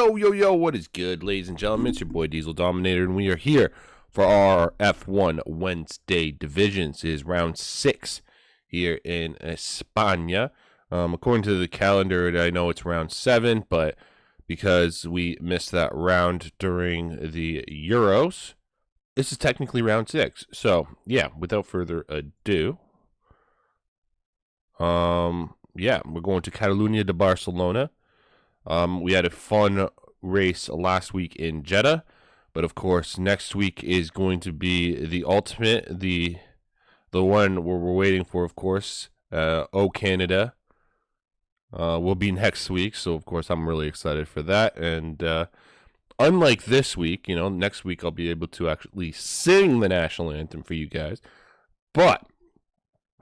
Yo, what is good, ladies and gentlemen? It's your boy DieselDominator, and we are here for our RRF1 Wednesday divisions. It is round 6 here in España. According to the calendar, I know it's round 7, but because we missed that round during the Euros, this is technically round 6. So, yeah, without further ado, we're going to Catalunya de Barcelona. We had a fun race last week in Jeddah, but of course next week is going to be the ultimate, the one where we're waiting for, of course. Canada will be next week, so of course I'm really excited for that. And unlike this week, next week I'll be able to actually sing the national anthem for you guys. But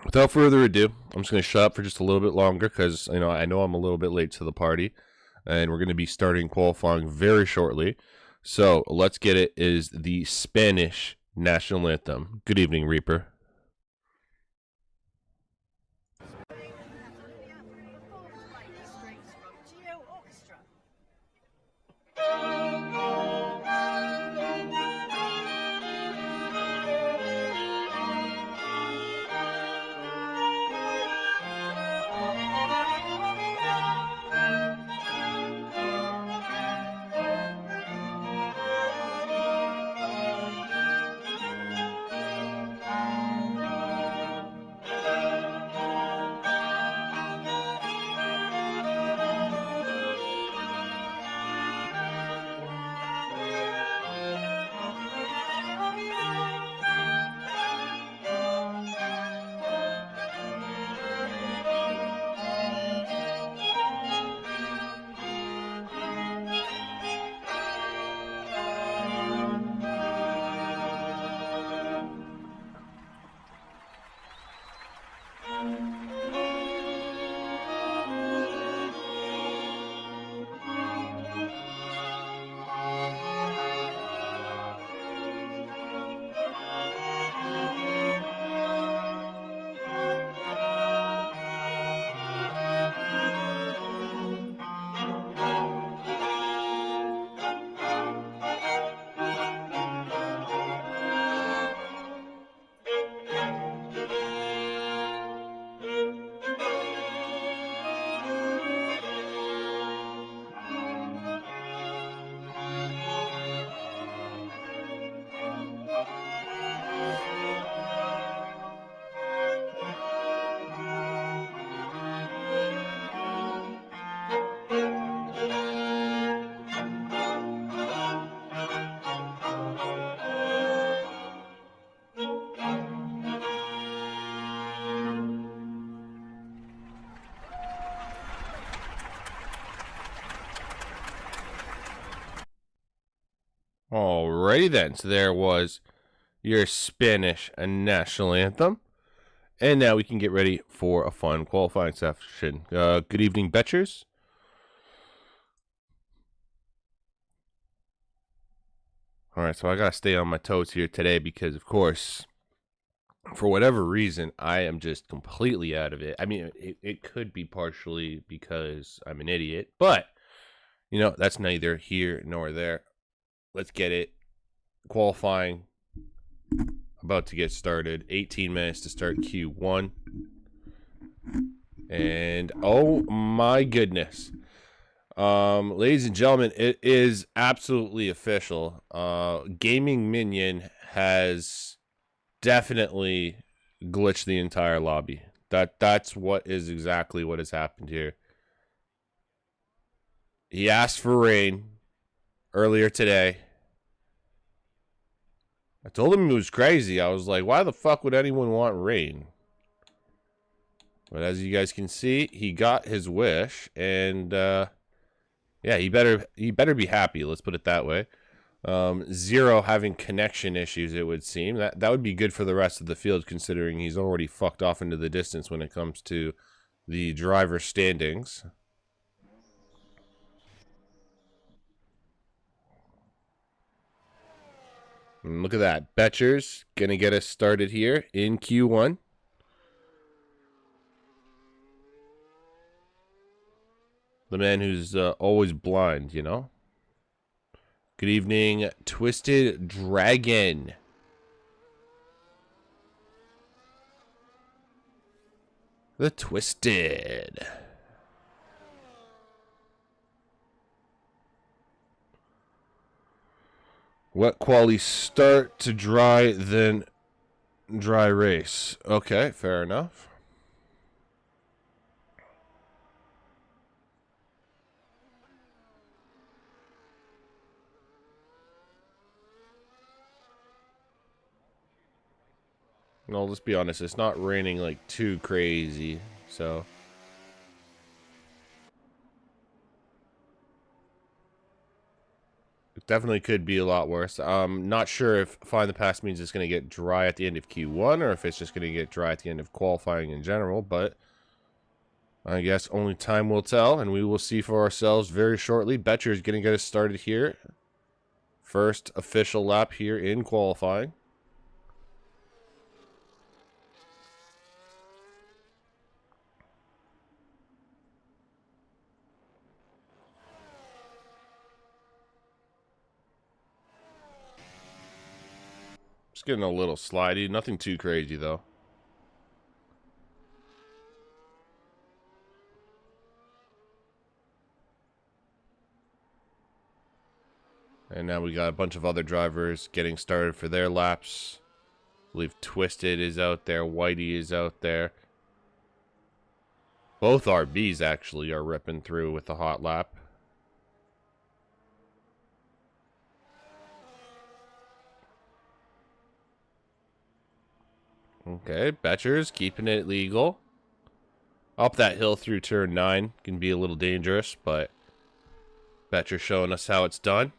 without further ado, I'm just going to shut up for just a little bit longer because I know I'm a little bit late to the party. And we're going to be starting qualifying very shortly. So let's get it. Is the Spanish national anthem. Good evening, Reaper. Alrighty then, so there was your Spanish national anthem. And now we can get ready for a fun qualifying session. Good evening, Betchers. Alright, so I gotta stay on my toes here today because, of course, for whatever reason, I am just completely out of it. I mean, it could be partially because I'm an idiot, but, that's neither here nor there. Let's get it. Qualifying about to get started. 18 minutes to start Q1. And oh my goodness. Ladies and gentlemen, it is absolutely official. Gaming Minion has definitely glitched the entire lobby. That's what is exactly what has happened here. He asked for rain earlier today. I told him it was crazy. I was like, why the fuck would anyone want rain? But as you guys can see, he got his wish, and yeah, he better be happy. Let's put it that way. Zero having connection issues, it would seem. That would be good for the rest of the field, considering he's already fucked off into the distance when it comes to the driver standings. And look at that. Betchers going to get us started here in Q1. The man who's always blind, you know? Good evening, Twisted Dragon. The Twisted. Wet quality start to dry, then dry race. Okay, fair enough. No, let's be honest, it's not raining like too crazy, so. It definitely could be a lot worse. Not sure if Find the Pass means it's going to get dry at the end of Q1 or if it's just going to get dry at the end of qualifying in general, but I guess only time will tell, and we will see for ourselves very shortly. Betcher is going to get us started here. First official lap here in qualifying. Just getting a little slidey. Nothing too crazy, though. And now we got a bunch of other drivers getting started for their laps. I believe Twisted is out there. Whitey is out there. Both RBs, actually, are ripping through with the hot lap. Okay, Betcher's keeping it legal. Up that hill through turn 9 can be a little dangerous, but Betcher showing us how it's done.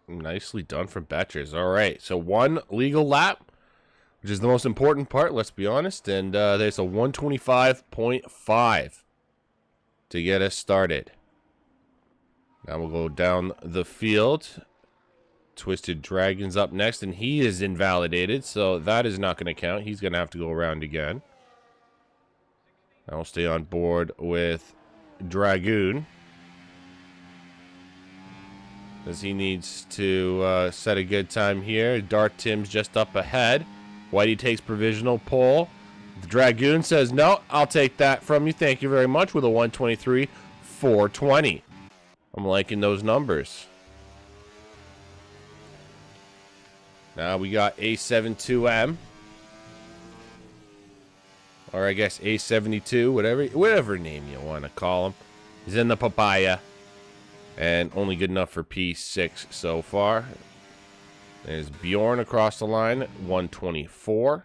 Nicely done from Betchers. All right, so one legal lap, which is the most important part, let's be honest. And there's a 125.5 to get us started. Now we'll go down the field. Twisted Dragon's up next, and he is invalidated, so that is not going to count. He's going to have to go around again. I'll stay on board with Dragoon, as he needs to set a good time here. Dart Tim's just up ahead. Whitey takes provisional pole. The Dragoon says, no, I'll take that from you. Thank you very much, with a 123.420. I'm liking those numbers. Now we got A72M. Or I guess A72, whatever name you want to call him. He's in the papaya. And only good enough for P6 so far. There's Bjorn across the line, 124.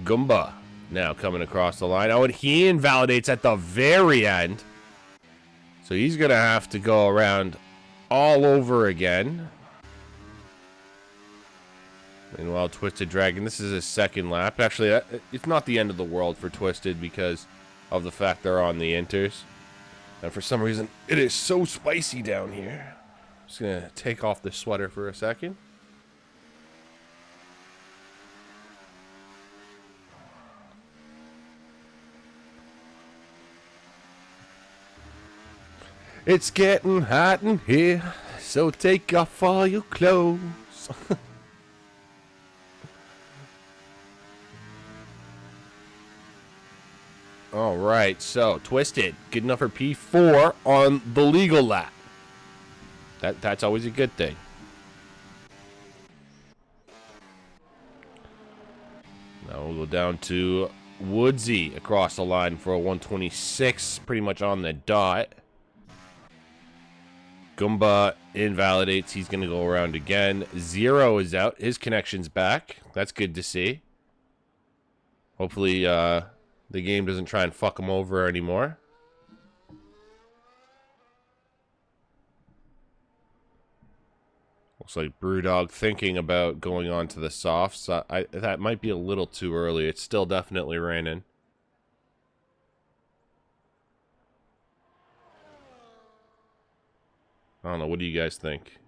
Goomba now coming across the line. Oh, and he invalidates at the very end. So he's going to have to go around all over again. Meanwhile, Twisted Dragon, this is his second lap. Actually, it's not the end of the world for Twisted because of the fact they're on the inters. And for some reason, it is so spicy down here. I'm just going to take off the sweater for a second. It's getting hot in here, so take off all your clothes. All right, so Twisted, good enough for P4 on the legal lap. That's always a good thing. Now we'll go down to Woodsy across the line for a 126, pretty much on the dot. Goomba invalidates. He's going to go around again. Zero is out. His connection's back. That's good to see. Hopefully, the game doesn't try and fuck him over anymore. Looks like Brewdog thinking about going on to the softs. That might be a little too early. It's still definitely raining. I don't know. What do you guys think?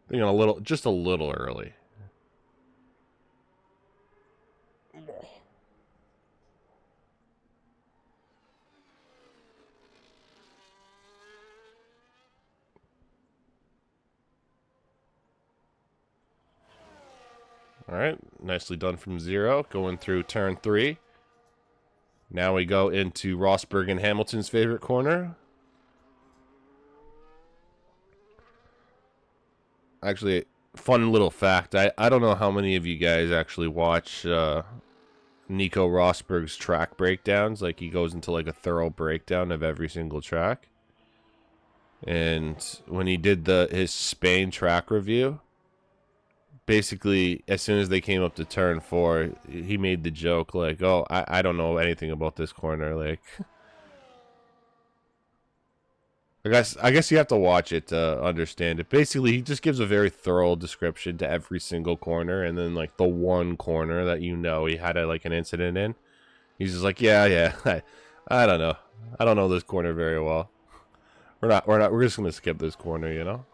Thinking just a little early. All right, nicely done from 0, going through turn 3. Now we go into Rosberg and Hamilton's favorite corner. Actually, fun little fact. I don't know how many of you guys actually watch Nico Rosberg's track breakdowns. Like, he goes into like a thorough breakdown of every single track. And when he did his Spain track review, basically, as soon as they came up to turn 4, he made the joke like, "Oh, I don't know anything about this corner." Like, I guess you have to watch it to understand it. Basically, he just gives a very thorough description to every single corner, and then like the one corner that he had like an incident in, he's just like, "Yeah, I don't know. I don't know this corner very well. We're just gonna skip this corner, you know."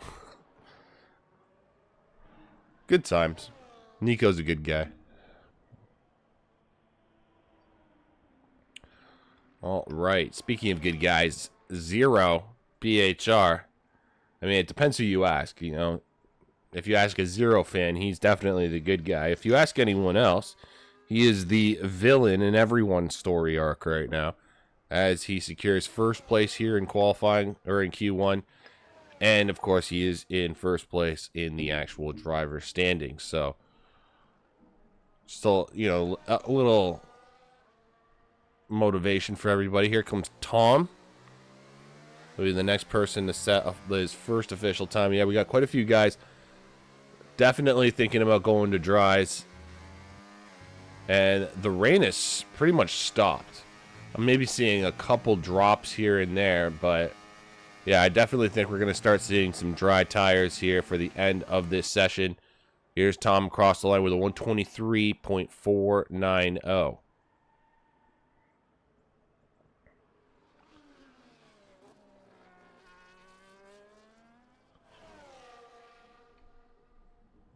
Good times. Nico's a good guy. All right. Speaking of good guys, 0 BHR. I mean, it depends who you ask. You know, if you ask a 0 fan, he's definitely the good guy. If you ask anyone else, he is the villain in everyone's story arc right now, as he secures first place here in qualifying or in Q1. And, of course, he is in first place in the actual driver standings. So, still, you know, a little motivation for everybody. Here comes Tom. He'll be the next person to set his first official time. Yeah, we got quite a few guys definitely thinking about going to dries. And the rain is pretty much stopped. I'm maybe seeing a couple drops here and there, but yeah, I definitely think we're going to start seeing some dry tires here for the end of this session. Here's Tom across the line with a 123.490.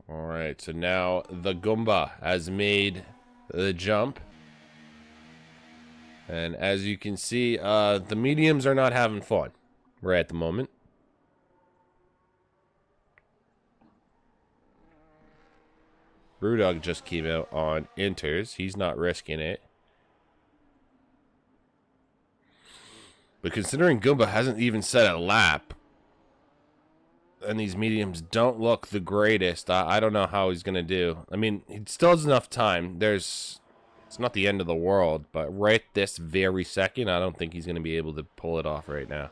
All right, so now the Goomba has made the jump. And as you can see, the mediums are not having fun right at the moment. Brewdog just came out on inters. He's not risking it. But considering Goomba hasn't even set a lap, and these mediums don't look the greatest, I don't know how he's going to do. I mean, he still has enough time. It's not the end of the world, but right this very second, I don't think he's going to be able to pull it off right now.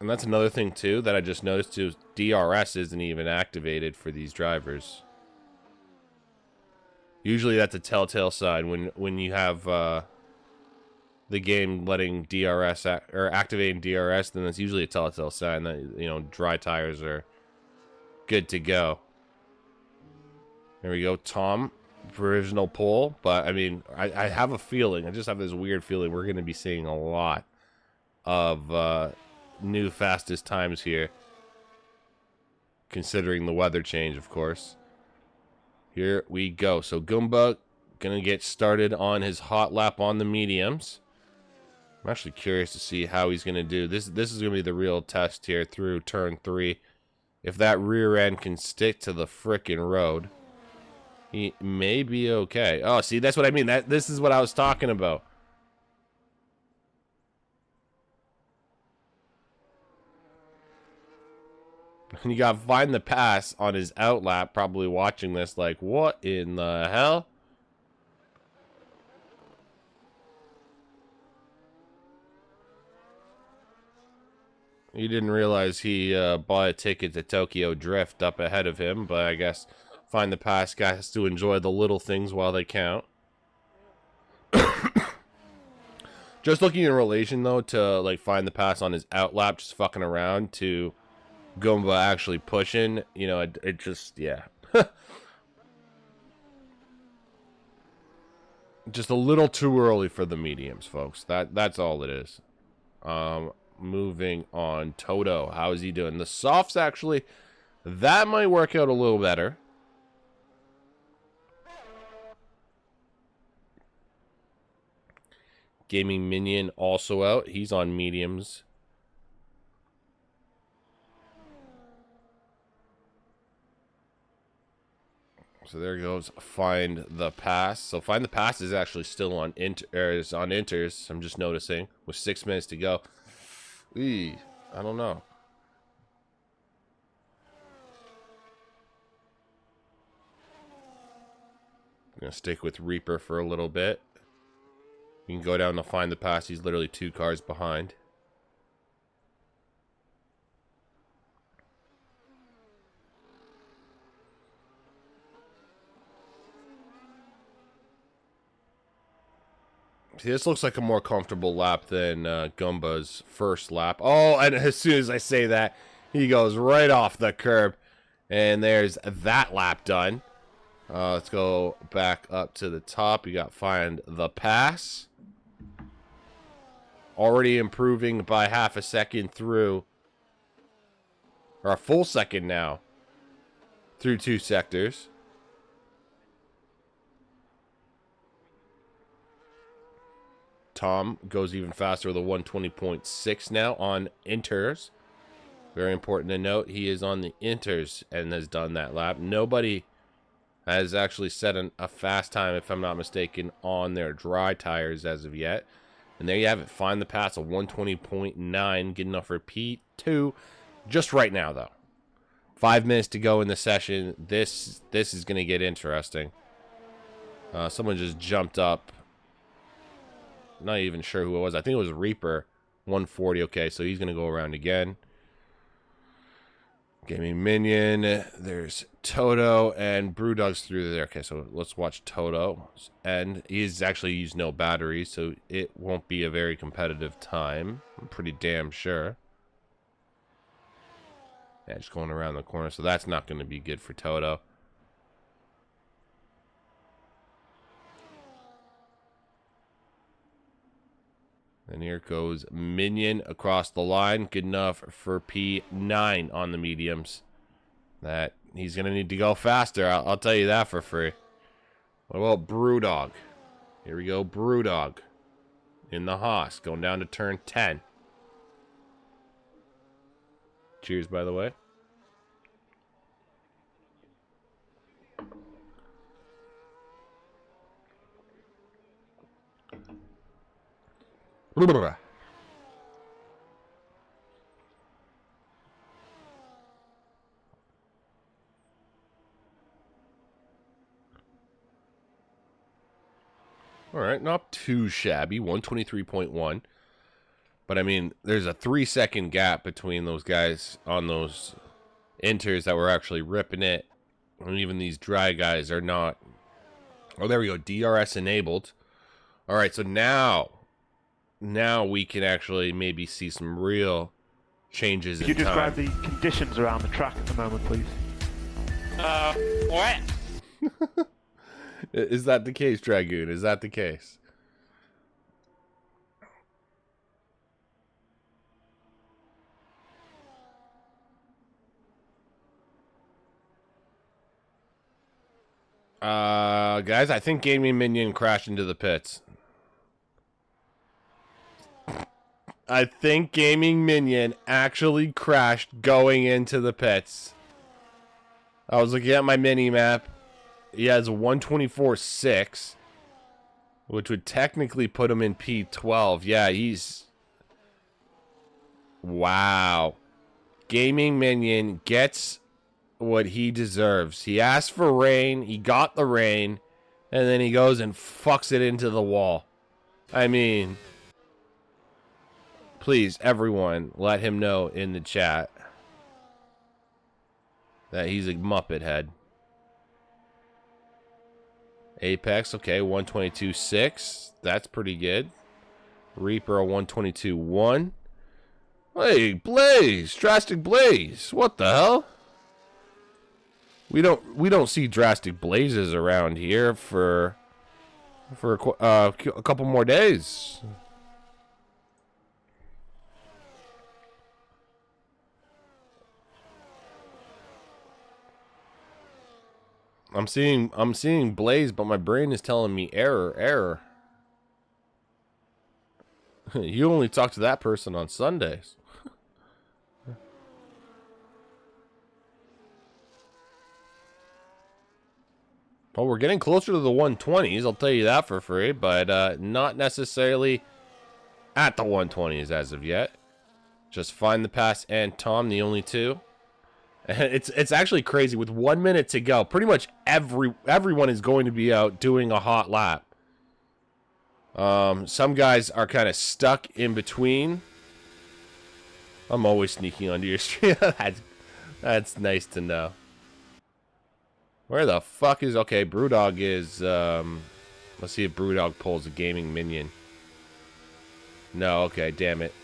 And that's another thing, too, that I just noticed, too. DRS isn't even activated for these drivers. Usually that's a telltale sign when you have the game letting DRS or activating DRS, then that's usually a telltale sign that, you know, dry tires are good to go. There we go, Tom. Provisional pole, but I mean, I have a feeling, I just have this weird feeling we're going to be seeing a lot of new fastest times here, considering the weather change, of course. Here we go. So Goomba gonna get started on his hot lap on the mediums. I'm actually curious to see how he's gonna do. This is gonna be the real test here through turn 3. If that rear end can stick to the frickin' road, he may be okay. Oh, see, that's what I mean. This is what I was talking about. And you got to find the pass on his outlap, probably watching this like, what in the hell? He didn't realize he bought a ticket to Tokyo Drift up ahead of him, but I guess find the pass guy has to enjoy the little things while they count. Just looking in relation, though, to like find the pass on his outlap, just fucking around, to Goomba actually pushing, you know, it just, yeah. Just a little too early for the mediums, folks. That's all it is. Moving on. Toto, how is he doing? The softs, actually, that might work out a little better. Gaming Minion also out. He's on mediums. So there goes Find the Pass. So Find the Pass is actually still on inters. I'm just noticing with 6 minutes to go. I don't know. I'm gonna stick with Reaper for a little bit. You can go down to Find the Pass. He's literally 2 cars behind. See, this looks like a more comfortable lap than Gumba's first lap. Oh, and as soon as I say that, he goes right off the curb. And there's that lap done. Let's go back up to the top. You got Find the Pass. Already improving by half a second through, or a full second now, through 2 sectors. Tom goes even faster with a 120.6 now on inters. Very important to note, he is on the inters and has done that lap. Nobody has actually set a fast time, if I'm not mistaken, on their dry tires as of yet. And there you have it. Find the Pass, a 120.9. Good enough for P2. Just right now, though. 5 minutes to go in the session. This is going to get interesting. Someone just jumped up. Not even sure who it was. I think it was Reaper. 140. Okay, so he's going to go around again. Gaming Minion. There's Toto and Brewdog's through there. Okay, so let's watch Toto. And he's actually used no batteries, so it won't be a very competitive time. I'm pretty damn sure. Yeah, just going around the corner, so that's not going to be good for Toto. And here goes Minion across the line. Good enough for P9 on the mediums. That he's going to need to go faster. I'll tell you that for free. What about Brewdog? Here we go, Brewdog. In the Haas. Going down to turn 10. Cheers, by the way. All right, not too shabby. 123.1. But I mean, there's a 3-second gap between those guys on those inters that were actually ripping it. And even these dry guys are not. Oh, there we go. DRS enabled. All right, so now we can actually maybe see some real changes in time. Could you describe the conditions around the track at the moment, please? What? Is that the case, Dragoon? Is that the case? Guys, I think Gaming Minion crashed into the pits. I think Gaming Minion actually crashed going into the pits. I was looking at my mini map. He has a 124.6, which would technically put him in P12. Yeah, he's... Wow. Gaming Minion gets what he deserves. He asked for rain, he got the rain, and then he goes and fucks it into the wall. I mean... Please, everyone, let him know in the chat that he's a Muppet head. Apex, okay, 122.6. That's pretty good. Reaper, a 122.1. Hey, Blaze! Drastic Blaze! What the hell? We don't see drastic blazes around here for for a couple more days. I'm seeing Blaze, but my brain is telling me error. You only talk to that person on Sundays. Well, we're getting closer to the 120s, I'll tell you that for free, but not necessarily at the 120s as of yet. Just Find the Pass and Tom, the only two. And it's actually crazy. With 1 minute to go, pretty much everyone is going to be out doing a hot lap. Some guys are kind of stuck in between. I'm always sneaking onto your stream. That's nice to know. Where the fuck is... Okay, Brewdog is... let's see if Brewdog pulls a gaming minion. No, okay, damn it.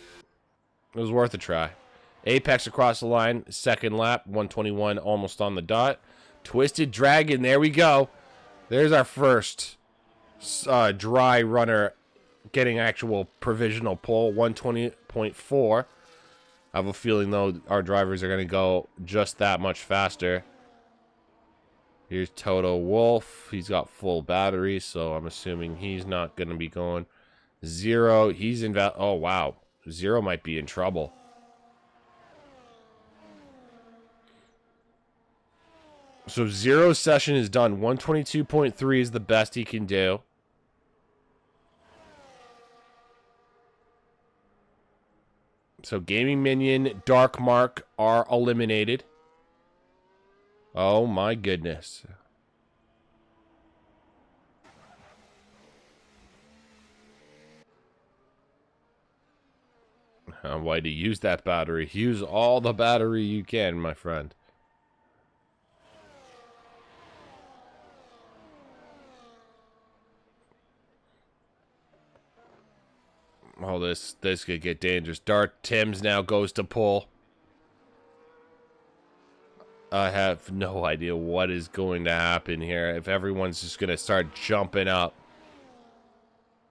It was worth a try. Apex across the line, second lap, 121, almost on the dot. Twisted Dragon, there we go. There's our first dry runner getting actual provisional pull, 120.4. I have a feeling, though, our drivers are going to go just that much faster. Here's Toto Wolf. He's got full battery, so I'm assuming he's not going to be going. Zero, he's in... Oh, wow. Zero might be in trouble. So Zero's session is done. 122.3 is the best he can do. So Gaming Minion, Dark Mark are eliminated. Oh my goodness. Why do you use that battery? Use all the battery you can, my friend. Oh, this could get dangerous. Dart Timms now goes to pull. I have no idea what is going to happen here. If everyone's just going to start jumping up.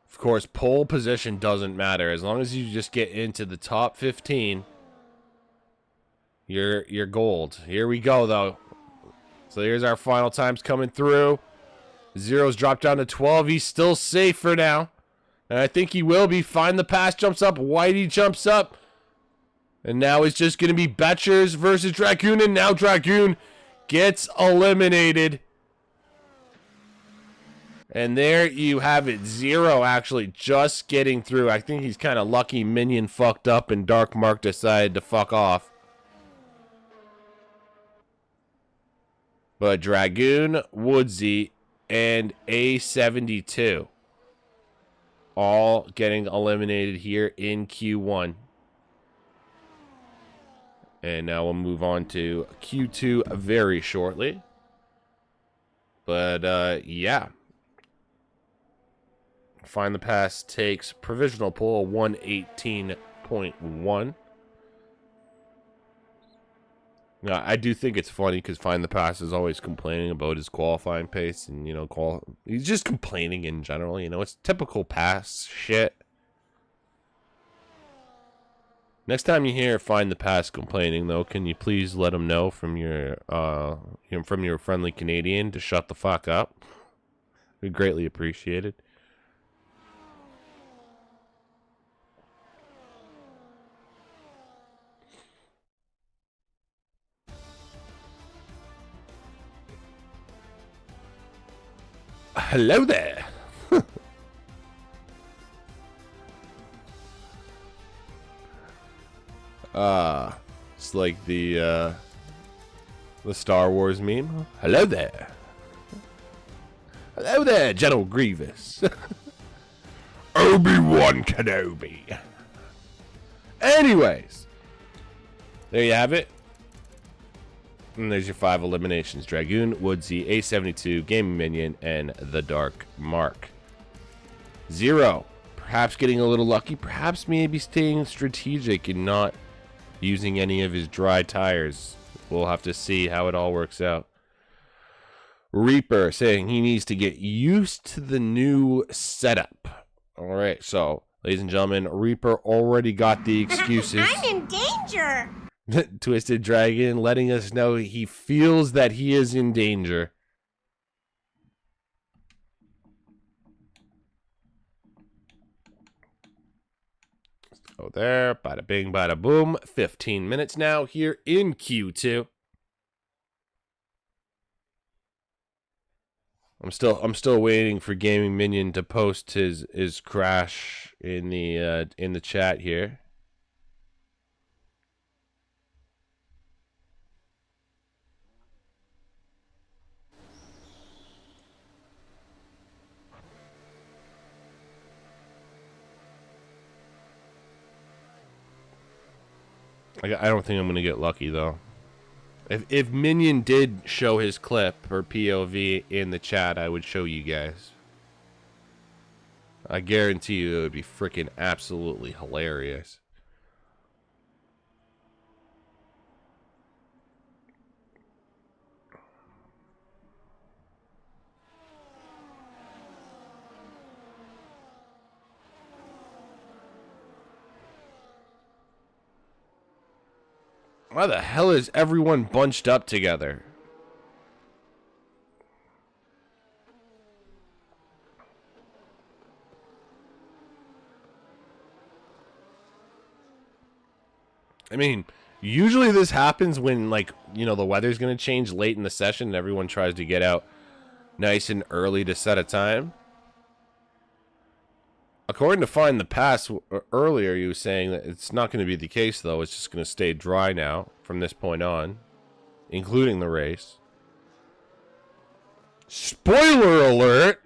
Of course, pole position doesn't matter. As long as you just get into the top 15, you're gold. Here we go, though. So here's our final times coming through. Zero's dropped down to 12. He's still safe for now. And I think he will be. Find the Pass jumps up. Whitey jumps up. And now it's just going to be Betchers versus Dragoon. And now Dragoon gets eliminated. And there you have it. Zero actually just getting through. I think he's kind of lucky Minion fucked up and Dark Mark decided to fuck off. But Dragoon, Woodsy, and A72 all getting eliminated here in Q1. And now we'll move on to Q2 very shortly. But, yeah. Find the Pass takes provisional pull 118.1. Now, I do think it's funny because Find the Pass is always complaining about his qualifying pace. And, you know, he's just complaining in general. You know, it's typical Pass shit. Next time you hear Find the Pass complaining, though, can you please let him know from your friendly Canadian to shut the fuck up? We'd greatly appreciate it. Hello there. It's like the Star Wars meme. Hello there. Hello there, General Grievous. Obi-Wan Kenobi. Anyways, there you have it. And there's your 5 eliminations. Dragoon, Woodsy, A72, Gaming Minion, and the Dark Mark. Zero. Perhaps getting a little lucky. Perhaps maybe staying strategic and not using any of his dry tires. We'll have to see how it all works out. Reaper saying he needs to get used to the new setup. All right, so, ladies and gentlemen, Reaper already got the excuses. I'm in danger. Twisted Dragon letting us know he feels that he is in danger. Let's go there. Bada bing, bada boom. 15 minutes now here in Q2. I'm still waiting for Gaming Minion to post his crash in the chat here. I don't think I'm gonna get lucky though. If Minion did show his clip or POV in the chat, I would show you guys. I guarantee you it would be freaking absolutely hilarious. Why the hell is everyone bunched up together? I mean, usually this happens when, like, you know, the weather's going to change late in the session and everyone tries to get out nice and early to set a time. According to Find the Pass earlier, you were saying that it's not going to be the case, though. It's just going to stay dry now from this point on, including the race. Spoiler alert!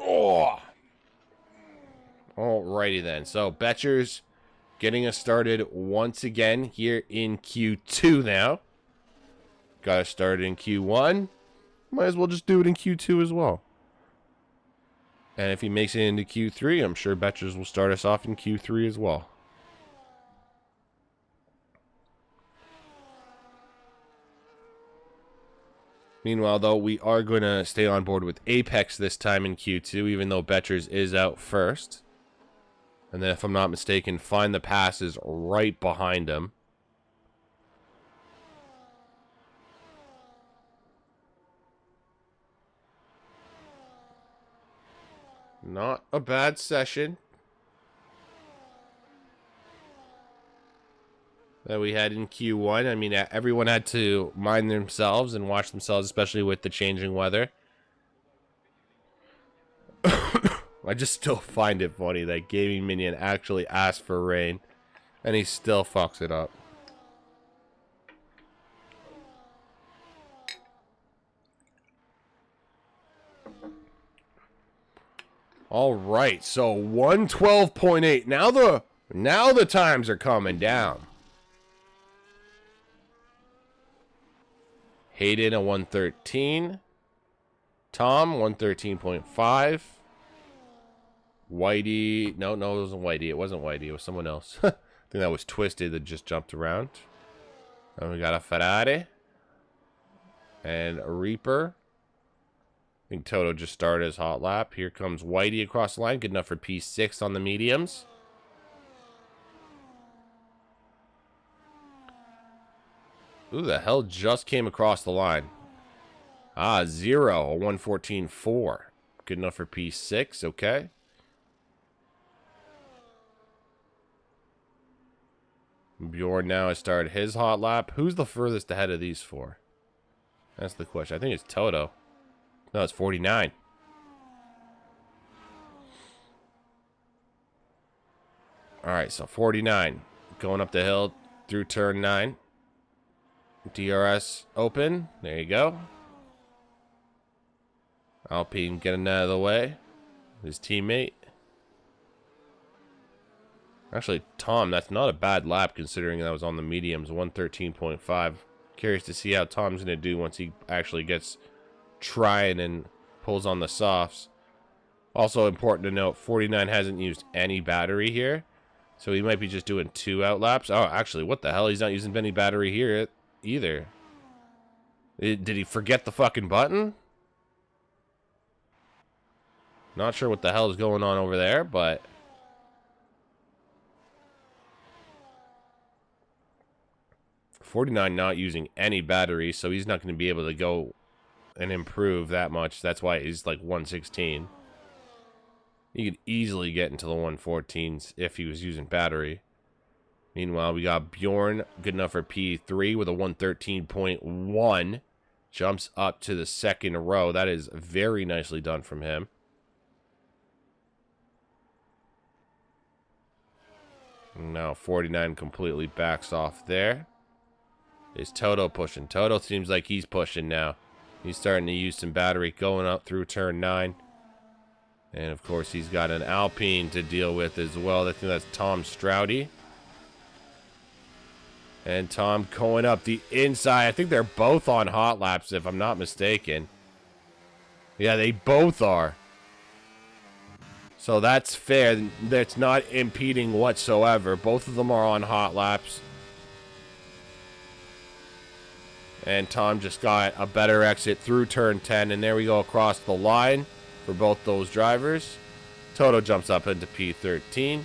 Oh! Alrighty then. So, Betchers getting us started once again here in Q2 now. Got us started in Q1. Might as well just do it in Q2 as well. And if he makes it into Q3, I'm sure Betchers will start us off in Q3 as well. Meanwhile, though, we are going to stay on board with Apex this time in Q2, even though Betchers is out first. And then, if I'm not mistaken, Find the Pass is right behind him. Not a bad session that we had in Q1. I mean, everyone had to mind themselves and watch themselves, especially with the changing weather. I just still find it funny that Gaming Minion actually asked for rain, and he still fucks it up. All right, so 112.8. Now the times are coming down. Hayden a 113. Tom 113.5. Whitey, no, it wasn't Whitey. It wasn't Whitey. It was someone else. I think that was Twisted that just jumped around. And we got a Ferrari and a Reaper. I think Toto just started his hot lap. Here comes Whitey across the line. Good enough for P6 on the mediums. Who the hell just came across the line? Ah, 0, a 114.4. Good enough for P6, okay. Bjorn now has started his hot lap. Who's the furthest ahead of these four? That's the question. I think it's Toto. No, it's 49. Alright, so 49. Going up the hill through turn 9. DRS open. There you go. Alpine getting out of the way. His teammate. Actually, Tom, that's not a bad lap considering that was on the mediums. 113.5. Curious to see how Tom's going to do once he actually gets trying and Pulls on the softs. Also important to note, 49 hasn't used any battery here. So he might be just doing 2 out laps. Oh, actually, what the hell? He's not using any battery here either. Did he forget the fucking button? Not sure what the hell is going on over there, but... $49 not using any battery, so he's not going to be able to go and improve that much. That's why he's like 116. He could easily get into the 114s if he was using battery. Meanwhile, we got Bjorn, good enough for P3 with a 113.1. Jumps up to the second row. That is very nicely done from him. Now 49 completely backs off there. Is Toto pushing? Toto seems like he's pushing now. He's starting to use some battery going up through turn 9. And of course he's got an Alpine to deal with as well. I think that's Tom Stroudy. And Tom going up the inside. I think they're both on hot laps if I'm not mistaken. Yeah, they both are. So that's fair. That's not impeding whatsoever. Both of them are on hot laps. And Tom just got a better exit through turn 10. And there we go across the line for both those drivers. Toto jumps up into P13.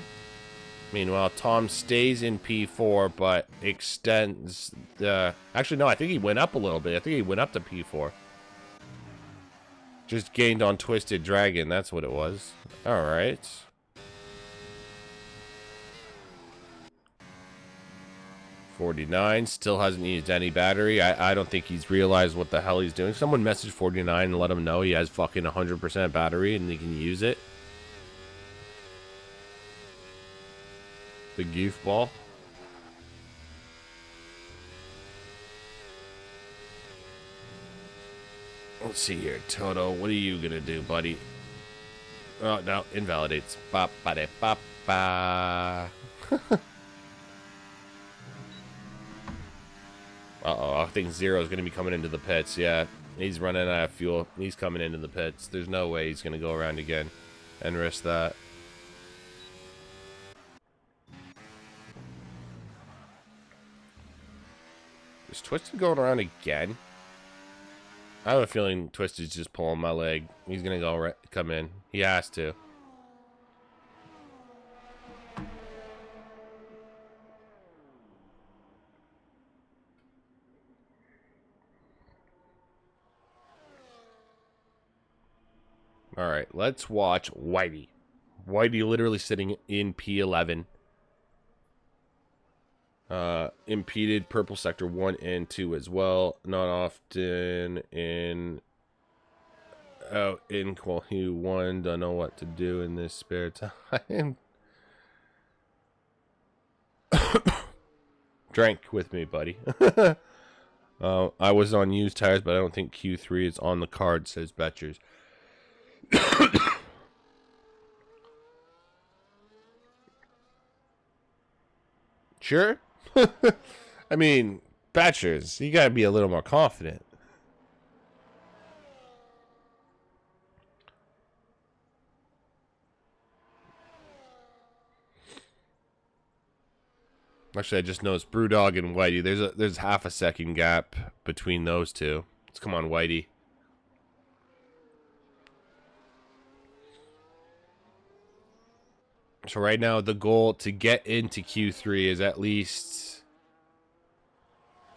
Meanwhile, Tom stays in P4, but extends the... Actually, no, I think he went up a little bit. I think he went up to P4. Just gained on Twisted Dragon. That's what it was. All right. $49 still hasn't used any battery. I don't think he's realized what the hell he's doing. Someone message $49 and let him know he has fucking 100% battery and he can use it. The goofball. Let's see here, Toto. What are you gonna do, buddy? Oh no, invalidates. Ba ba de ba ba. Uh-oh, I think Zero's going to be coming into the pits. Yeah, he's running out of fuel. He's coming into the pits. There's no way he's going to go around again and risk that. Is Twisted going around again? I have a feeling Twisted's just pulling my leg. He's going to go come in. He has to. All right, let's watch Whitey. Whitey literally sitting in P11. Impeded purple sector 1 and 2 as well. Not often in out in quality 1. Don't know what to do in this spare time. Drank with me, buddy. I was on used tires, but I don't think Q3 is on the card, says Betchers. Sure. I mean, Batchers, you gotta be a little more confident. Actually, I just noticed Brewdog and Whitey. There's half a second gap between those two. Let's come on, Whitey. So right now, the goal to get into Q3 is at least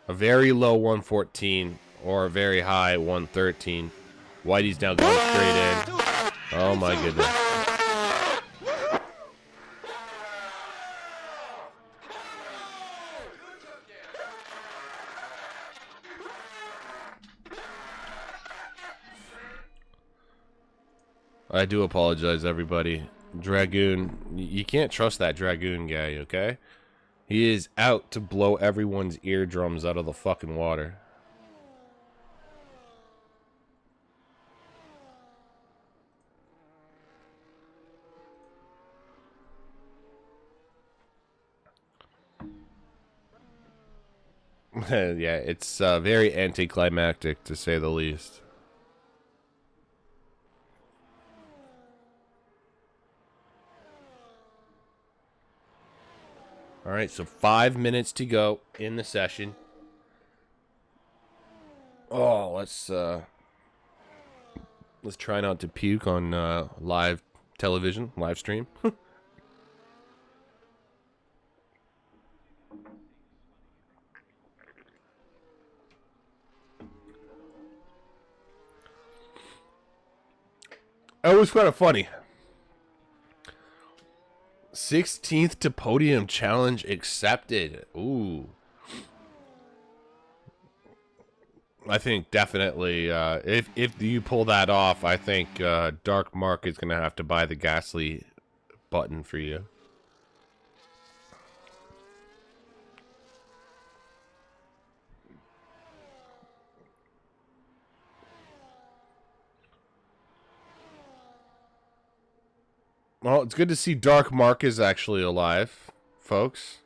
a very low 114 or a very high 113. Whitey's now going straight in. Oh my goodness. I do apologize, everybody. Dragoon, you can't trust that Dragoon guy, okay? He is out to blow everyone's eardrums out of the fucking water. Yeah, it's very anticlimactic to say the least. All right, so 5 minutes to go in the session. Oh, let's try not to puke on live television, live stream. It was kind of funny. 16th to podium challenge accepted. Ooh. I think definitely, if you pull that off, I think Dark Mark is going to have to buy the Gasly button for you. Well, it's good to see Dark Mark is actually alive, folks.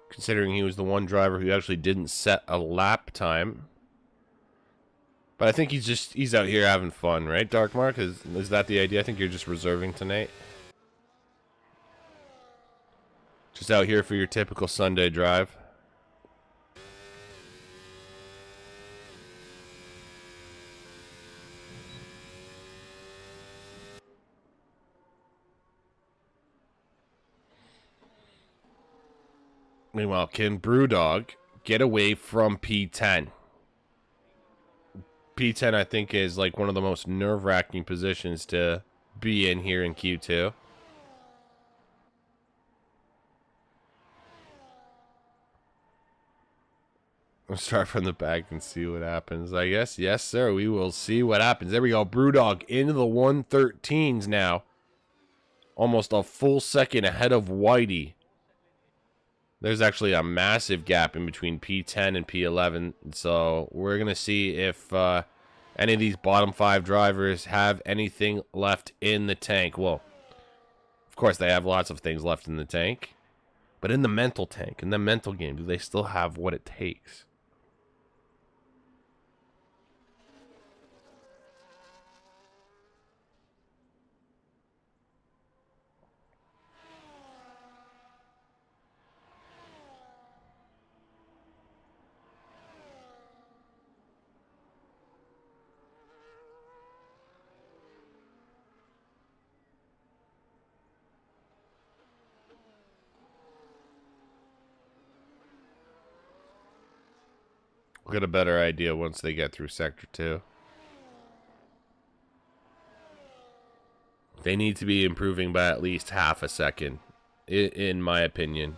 Considering he was the one driver who actually didn't set a lap time. But I think he's out here having fun, right, Dark Mark? Is that the idea? I think you're just reserving tonight. Just out here for your typical Sunday drive. Meanwhile, can Brewdog get away from P10? P10, I think, is like one of the most nerve-wracking positions to be in here in Q2. We'll start from the back and see what happens, I guess. Yes, sir, we will see what happens. There we go. Brewdog into the 113s now. Almost a full second ahead of Whitey. There's actually a massive gap in between P10 and P11. So we're going to see if any of these bottom 5 drivers have anything left in the tank. Well, of course, they have lots of things left in the tank. But in the mental tank, in the mental game, do they still have what it takes? We'll get a better idea once they get through Sector 2. They need to be improving by at least half a second, in my opinion.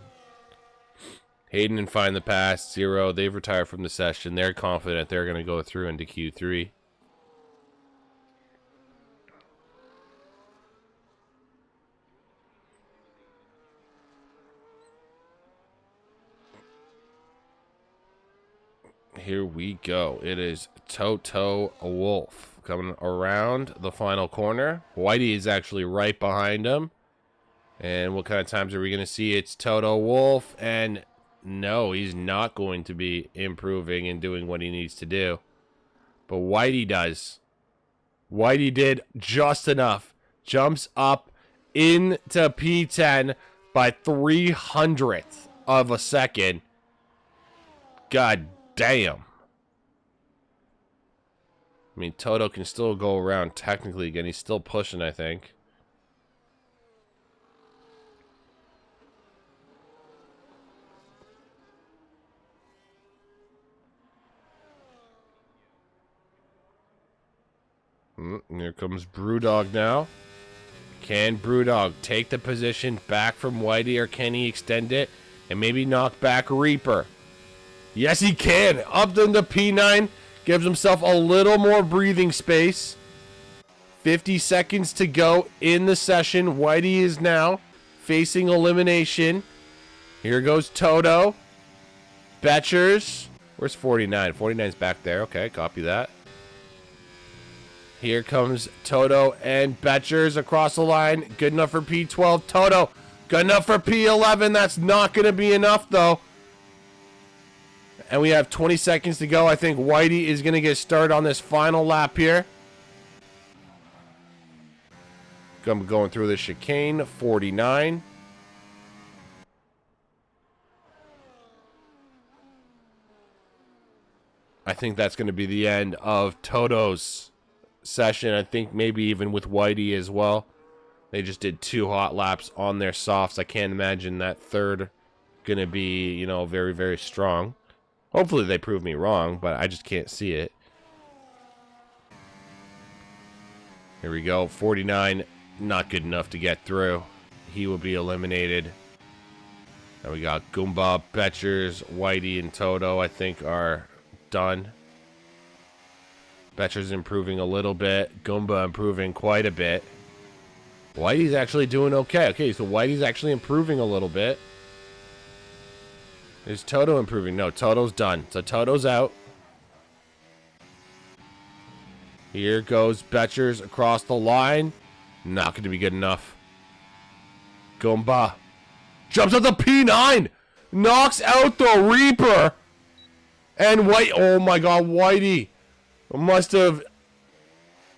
Hayden and Find the Pass, 0. They've retired from the session. They're confident they're going to go through into Q3. Here we go. It is Toto Wolff coming around the final corner. Whitey is actually right behind him. And what kind of times are we going to see? It's Toto Wolff. And no, he's not going to be improving and doing what he needs to do. But Whitey does. Whitey did just enough. Jumps up into P10 by 300th of a second. God damn. I mean, Toto can still go around technically again. He's still pushing, I think. And here comes Brewdog now. Can Brewdog take the position back from Whitey, or can he extend it and maybe knock back Reaper? Yes, he can. Up into P9. Gives himself a little more breathing space. 50 seconds to go in the session. Whitey is now facing elimination. Here goes Toto. Betchers. Where's 49? 49's back there. Okay, copy that. Here comes Toto and Betchers across the line. Good enough for P12. Toto, good enough for P11. That's not going to be enough, though. And we have 20 seconds to go. I think Whitey is going to get started on this final lap here. I'm going through the chicane. 49. I think that's going to be the end of Toto's session. I think maybe even with Whitey as well. They just did 2 hot laps on their softs. I can't imagine that third going to be, you know, very, very strong. Hopefully they prove me wrong, but I just can't see it. Here we go. 49, not good enough to get through. He will be eliminated. And we got Goomba, Betchers, Whitey, and Toto, I think, are done. Betchers improving a little bit. Goomba improving quite a bit. Whitey's actually doing okay. Okay, so Whitey's actually improving a little bit. Is Toto improving? No, Toto's done. So Toto's out. Here goes Betchers across the line. Not going to be good enough. Goomba jumps up the P9. Knocks out the Reaper. And White. Oh my god, Whitey must have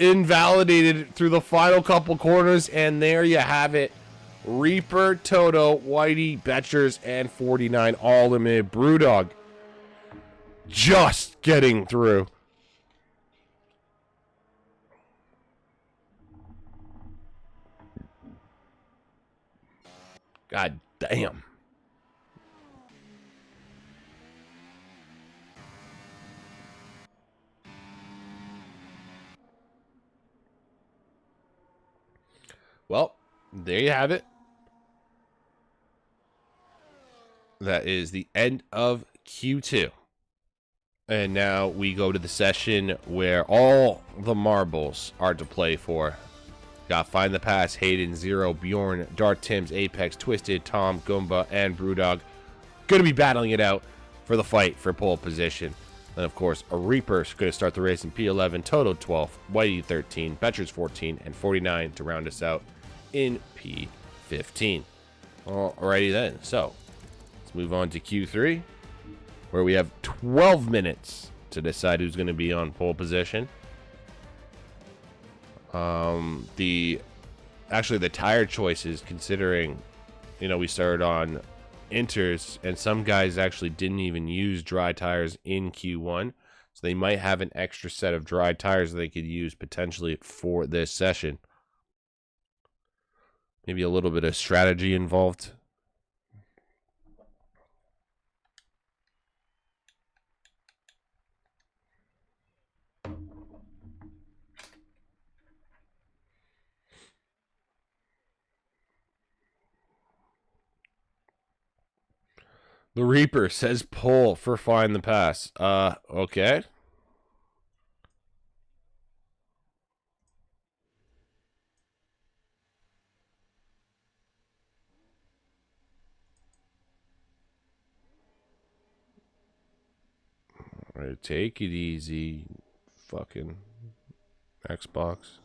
invalidated through the final couple corners. And there you have it. Reaper, Toto, Whitey, Betchers, and 49 all eliminated. Brewdog just getting through. God damn. Well, there you have it. That is the end of Q2. And now we go to the session where all the marbles are to play for. Got Find the Pass, Hayden, Zero, Bjorn, Dart Tims, Apex, Twisted, Tom, Goomba, and Brewdog. Going to be battling it out for the fight for pole position. And of course, a Reaper's going to start the race in P11, Toto 12, Whitey 13, Betchers 14, and 49 to round us out in P15. Alrighty then, so let's move on to Q3, where we have 12 minutes to decide who's going to be on pole position. The tire choices, considering, you know, we started on inters and some guys actually didn't even use dry tires in Q1, so they might have an extra set of dry tires that they could use potentially for this session. Maybe a little bit of strategy involved. The Reaper says pull for Find the Pass. Okay. All right, take it easy, fucking Xbox.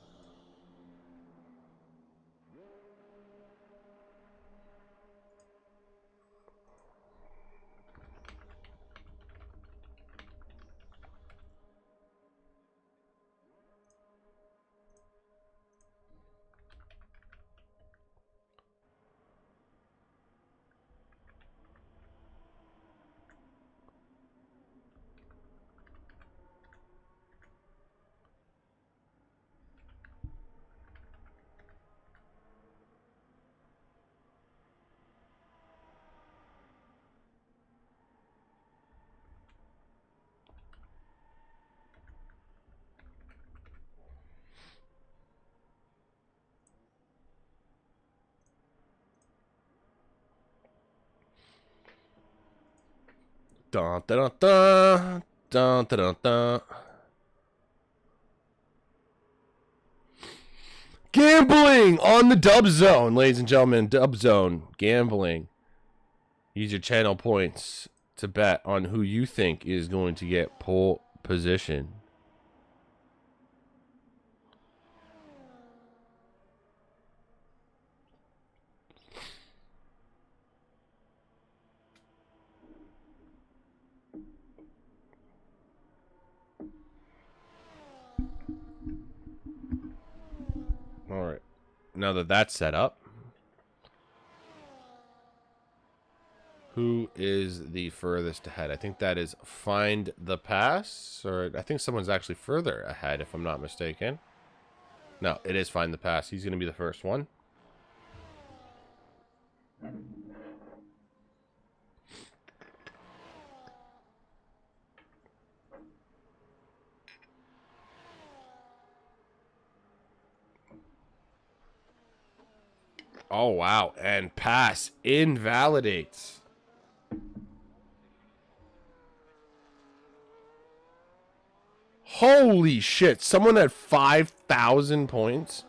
Dun, dun, dun, dun, dun, dun, dun. Gambling on the Dub Zone, ladies and gentlemen. Dub Zone gambling. Use your channel points to bet on who you think is going to get pole position. All right. Now that that's set up, Who is the furthest ahead? I think that is Find the Pass, or I think someone's actually further ahead, if I'm not mistaken. No, it is Find the Pass. He's going to be the first one. Oh, wow. And pass invalidates. Holy shit. Someone had 5,000 points.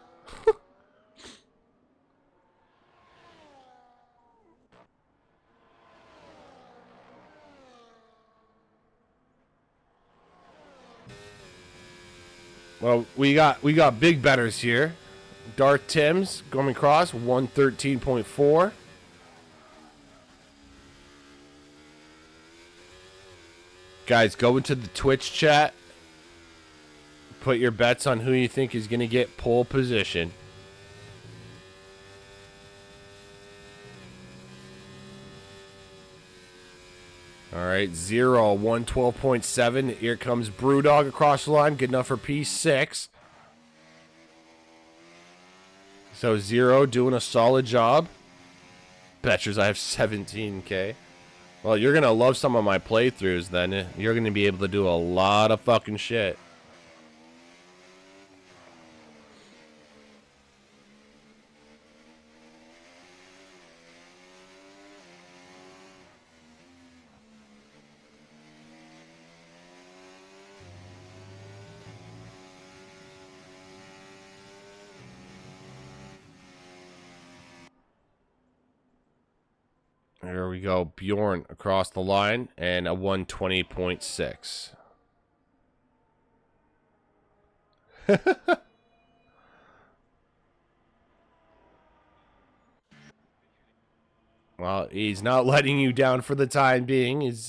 Well, we got big betters here. Darth Tim's going across 113.4. Guys, go into the Twitch chat. Put your bets on who you think is going to get pole position. All right, 0, 112.7. Here comes Brewdog across the line. Good enough for P6. So 0 doing a solid job. Betchers, I have 17K. Well, you're going to love some of my playthroughs then. You're going to be able to do a lot of fucking shit. There we go. Bjorn across the line and a 120.6. Well, he's not letting you down for the time being. He's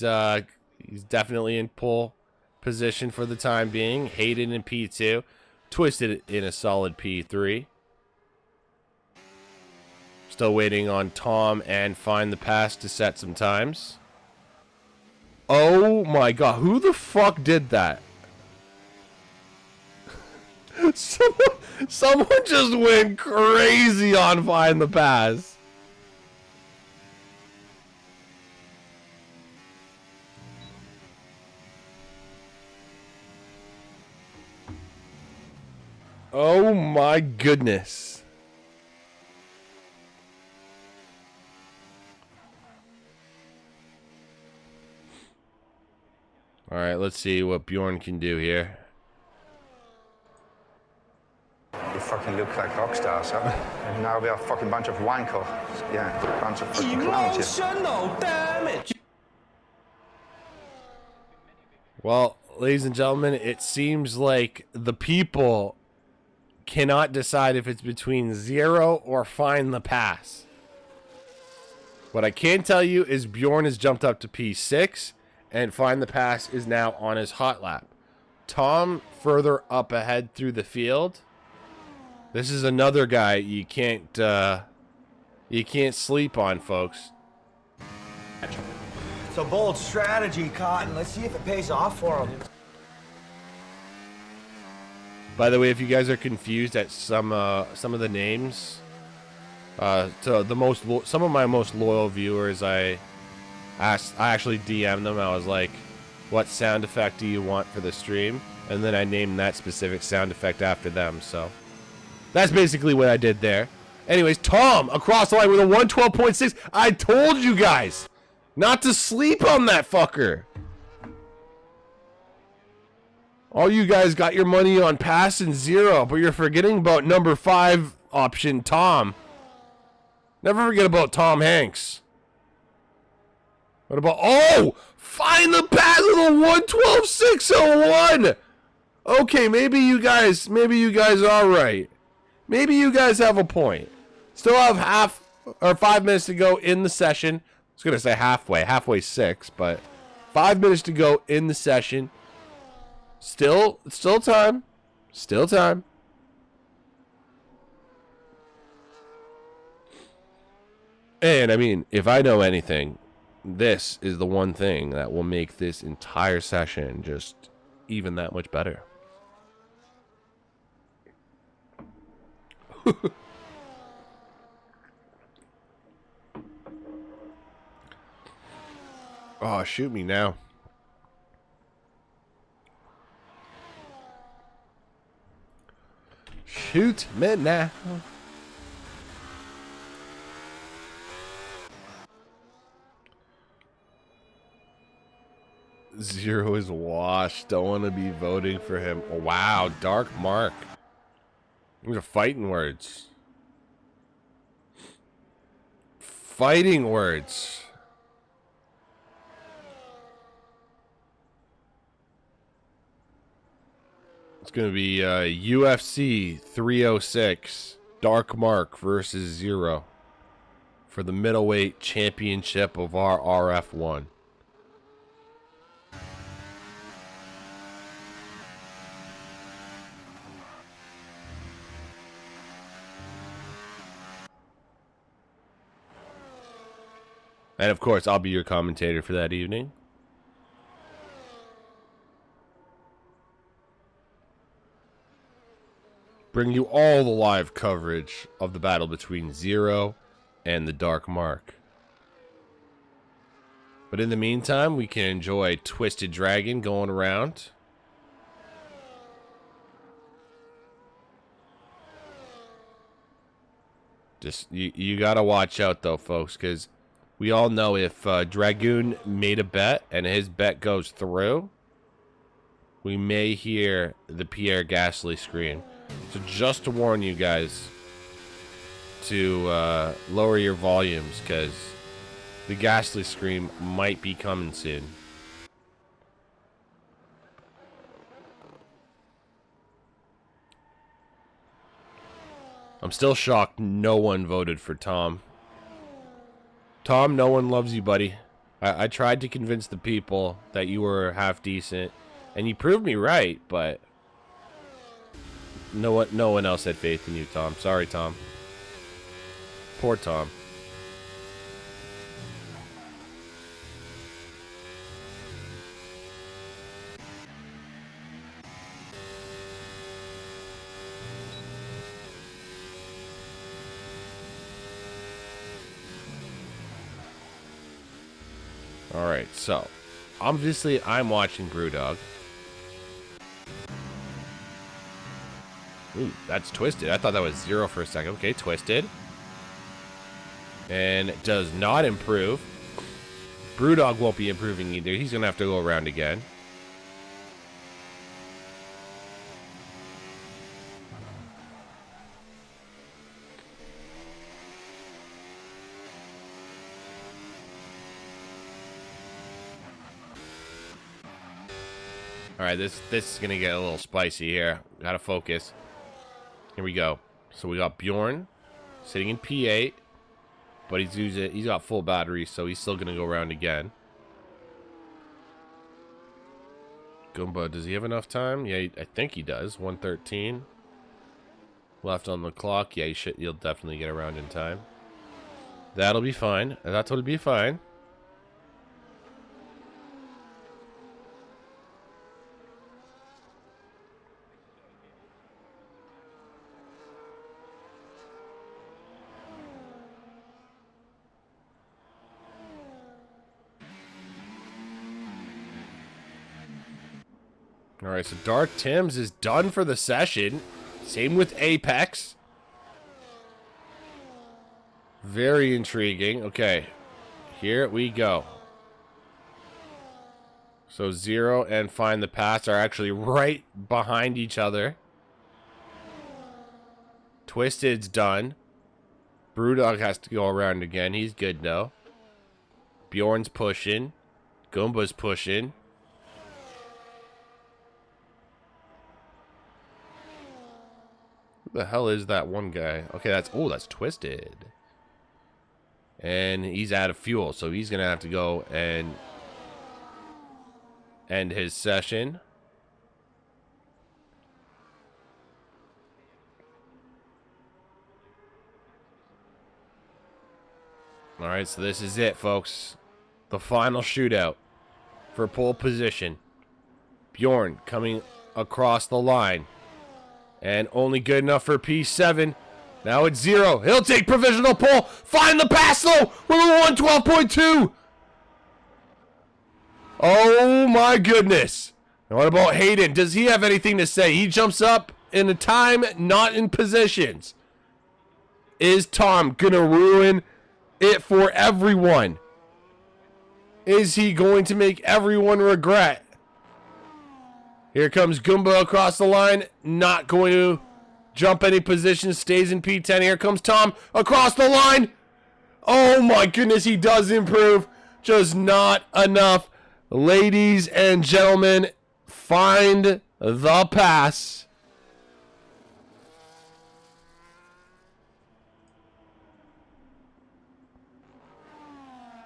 definitely in pole position for the time being. Hayden in P2. Twisted in a solid P3. Still waiting on Tom and Find the Pass to set some times. Oh my god, who the fuck did that? Someone just went crazy on Find the Pass. Oh my goodness. All right, let's see what Bjorn can do here. You fucking look like rock stars, huh? And now we are a fucking bunch of wanker. Yeah, a bunch of fucking clowns here. Emotional damage. Well, ladies and gentlemen, it seems like the people cannot decide if it's between 0 or Find the Pass. What I can tell you is Bjorn has jumped up to P6. And Find the Pass is now on his hot lap. Tom further up ahead through the field. This is another guy you can't sleep on, folks. It's a bold strategy, Cotton. Let's see if it pays off for him. By the way, if you guys are confused at some of the names, to some of my most loyal viewers, I actually DM'd them. I was like, what sound effect do you want for the stream? And then I named that specific sound effect after them. So that's basically what I did there. Anyways, Tom across the line with a 112.6. I told you guys not to sleep on that fucker. All you guys got your money on Pass and 0, but you're forgetting about number 5 option, Tom. Never forget about Tom Hanks. What about... Oh! Find the Pass with a 112.601! Okay, maybe you guys are right. Maybe you guys have a point. Still have 5 minutes to go in the session. I was going to say halfway 6, but 5 minutes to go in the session. Still time. Still time. And, I mean, if I know anything, this is the one thing that will make this entire session just even that much better. Oh, shoot me now. Shoot me now. Zero is washed. Don't want to be voting for him. Oh, wow, Dark Mark. These are fighting words. Fighting words. It's going to be UFC 306 Dark Mark versus Zero for the middleweight championship of RRF1. And of course, I'll be your commentator for that evening. Bring you all the live coverage of the battle between Zero and the Dark Mark. But in the meantime, we can enjoy Twisted Dragon going around. Just, you gotta watch out though, folks, because we all know if Dragoon made a bet and his bet goes through, we may hear the Pierre Gasly scream. So just to warn you guys to lower your volumes, because the Gasly scream might be coming soon. I'm still shocked no one voted for Tom. Tom, no one loves you, buddy. I tried to convince the people that you were half decent, and you proved me right, but no one else had faith in you, Tom. Sorry, Tom. Poor Tom. Alright, so obviously I'm watching Brewdog. Ooh, that's Twisted. I thought that was Zero for a second. Okay, Twisted. And it does not improve. Brewdog won't be improving either. He's going to have to go around again. Alright, this is going to get a little spicy here. Gotta focus. Here we go. So we got Bjorn sitting in P8. But he's got full battery, so he's still going to go around again. Goomba, does he have enough time? Yeah, I think he does. 113. Left on the clock. Yeah, he'll definitely get around in time. That'll be fine. That'll be fine. Alright, so Dark Tims is done for the session. Same with Apex. Very intriguing. Okay, here we go. So Zero and Find the Pass are actually right behind each other. Twisted's done. Brewdog has to go around again. He's good though. Bjorn's pushing. Goomba's pushing. Who the hell is that one guy? Okay, that's Twisted. And he's out of fuel, so he's gonna have to go and end his session. Alright, so this is it, folks. The final shootout for pole position. Bjorn coming across the line. And only good enough for P7. Now it's 0. He'll take provisional pole. Find the pass though with a 112.2. Oh my goodness. And what about Hayden? Does he have anything to say? He jumps up in a time, not in positions. Is Tom going to ruin it for everyone? Is he going to make everyone regret? Here comes Goomba across the line. Not going to jump any position. Stays in P10. Here comes Tom across the line. Oh my goodness, he does improve. Just not enough. Ladies and gentlemen, find the pass.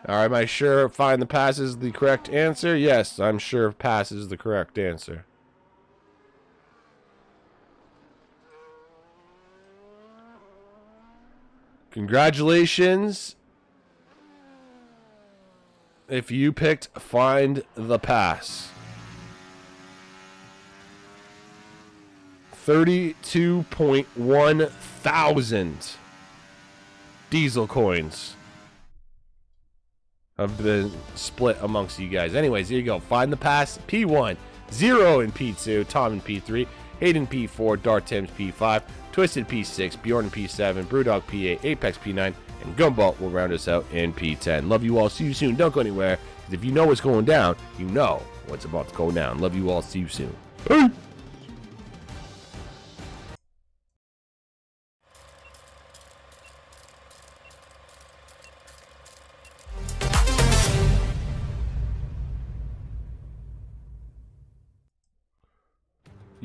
All right, am I sure find the pass is the correct answer? Yes, I'm sure pass is the correct answer. Congratulations. If you picked find the pass. 32.1 thousand diesel coins have been split amongst you guys. Anyways, here you go. Find the pass. P1, 0 in P2, Tom in P3, Hayden P4, Dart Tim's P5, Twisted P6, Bjorn in P7, Brewdog P8, Apex P9, and Gumball will round us out in P10. Love you all. See you soon. Don't go anywhere, because if you know what's going down, you know what's about to go down. Love you all. See you soon. Hey!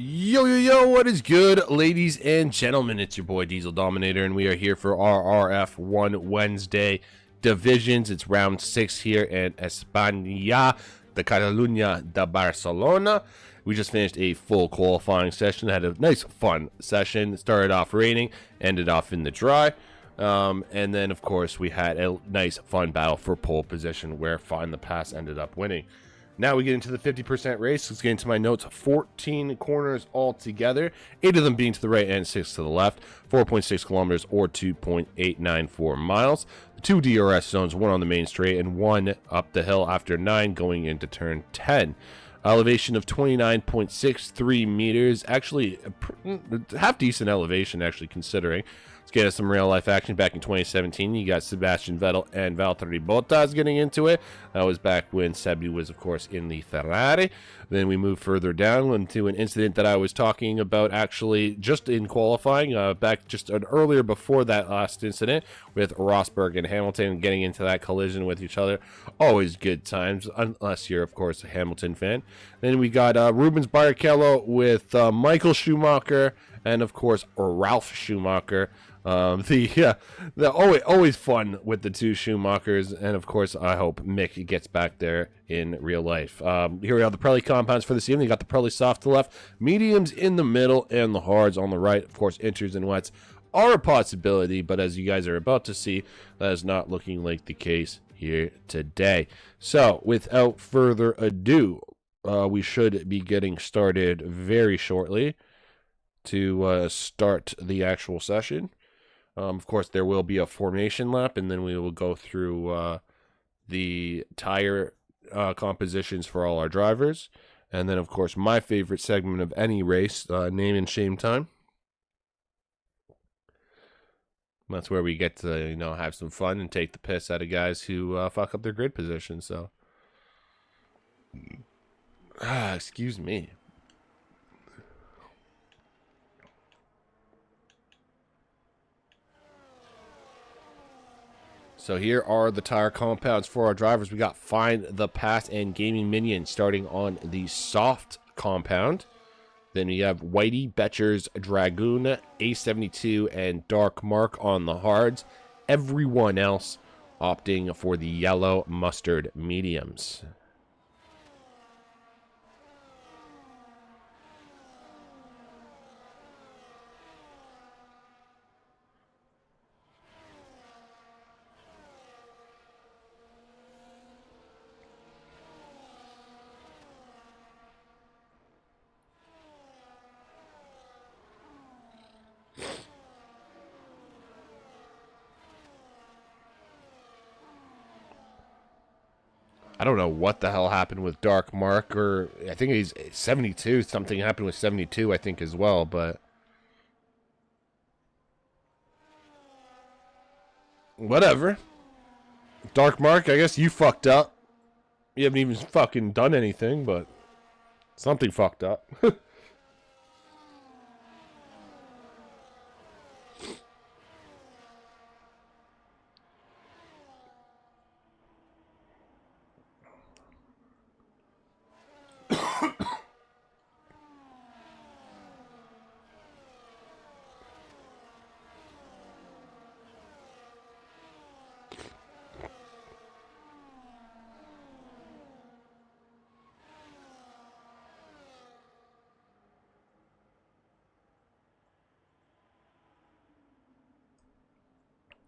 Yo, yo, yo, what is good, ladies and gentlemen? It's your boy DieselDominator, and we are here for RRF1 Wednesday divisions. It's round 6 here in España, the Catalunya de Barcelona. We just finished a full qualifying session, had a nice, fun session. Started off raining, ended off in the dry. And then, of course, we had a nice, fun battle for pole position where Find the Pass ended up winning. Now we get into the 50% race. Let's get into my notes. 14 corners altogether, 8 of them being to the right and 6 to the left. 4.6 kilometers or 2.894 miles. The 2 DRS zones, 1 on the main straight and 1 up the hill after 9 going into turn 10. Elevation of 29.63 meters. Actually, half decent elevation, actually, considering. Let's get us some real life action. Back in 2017, you got Sebastian Vettel and Valtteri Bottas getting into it. That was back when Sebi was, of course, in the Ferrari. Then we move further down into an incident that I was talking about actually just in qualifying, back just earlier before that last incident with Rosberg and Hamilton getting into that collision with each other. Always good times, unless you're, of course, a Hamilton fan. Then we got Rubens Barrichello with Michael Schumacher and, of course, Ralph Schumacher. Always fun with the 2 Schumachers, and of course I hope Mick gets back there in real life. Here we have the Pirelli compounds for this evening. You got the Pirelli soft to the left, mediums in the middle, and the hards on the right. Of course, inters and wets are a possibility, but as you guys are about to see, that is not looking like the case here today. So without further ado, we should be getting started very shortly to start the actual session. Of course, there will be a formation lap, and then we will go through the tire compositions for all our drivers. And then, of course, my favorite segment of any race, name and shame time. That's where we get to, have some fun and take the piss out of guys who fuck up their grid position. So, excuse me. So here are the tire compounds for our drivers. We got Find the Pass and Gaming Minion starting on the soft compound. Then we have Whitey, Betcher's Dragoon, A72, and Dark Mark on the hards. Everyone else opting for the yellow mustard mediums. I don't know what the hell happened with Dark Mark, or I think he's 72. Something happened with 72, I think, as well, but whatever. Dark Mark, I guess you fucked up. You haven't even fucking done anything, but something fucked up.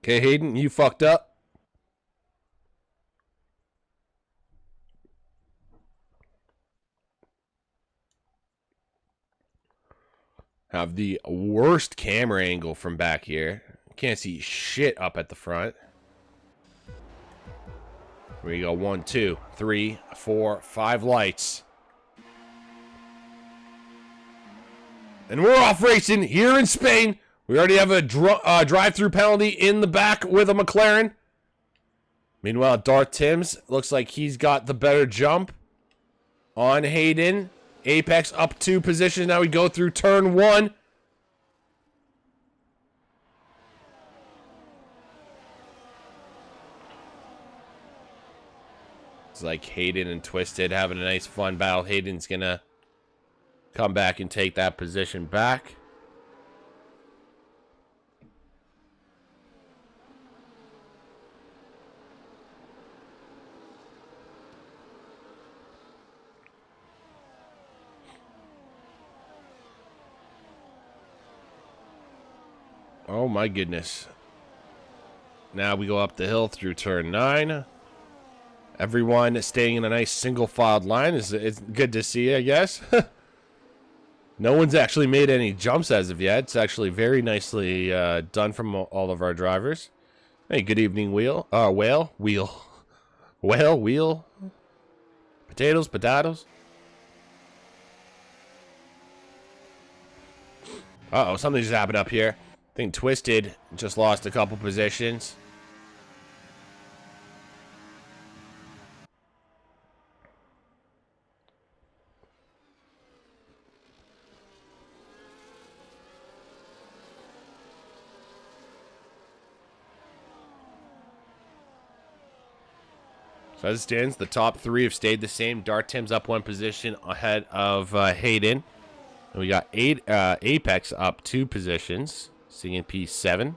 Okay, Hayden, you fucked up. Have the worst camera angle from back here. Can't see shit up at the front. Here we go. 1, 2, 3, 4, 5 lights. And we're off racing here in Spain. We already have a drive-through penalty in the back with a McLaren. Meanwhile, Darth Tims looks like he's got the better jump on Hayden. Apex up 2 positions. Now we go through turn 1. It's like Hayden and Twisted having a nice fun battle. Hayden's going to come back and take that position back. Oh my goodness. Now we go up the hill through turn 9. Everyone staying in a nice single-filed line. It's good to see, I guess. No one's actually made any jumps as of yet. It's actually very nicely done from all of our drivers. Hey, good evening, Wheel. Wheel. Potatoes. Uh-oh, something just happened up here. I think Twisted just lost a couple positions. So as it stands, the top 3 have stayed the same. Dart Tim's up 1 position ahead of Hayden. And we got Apex up 2 positions. CNP 7.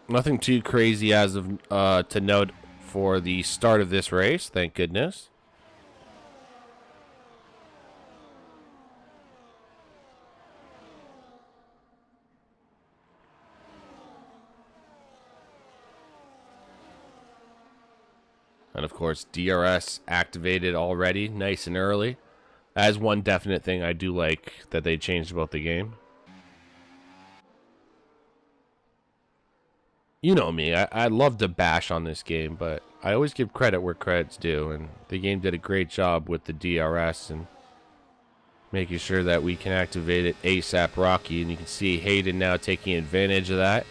Nothing too crazy as of to note for the start of this race, thank goodness. And of course, DRS activated already, nice and early. As one definite thing I do like that they changed about the game. You know me, I love to bash on this game, but I always give credit where credit's due. And the game did a great job with the DRS and making sure that we can activate it ASAP Rocky. And you can see Hayden now taking advantage of that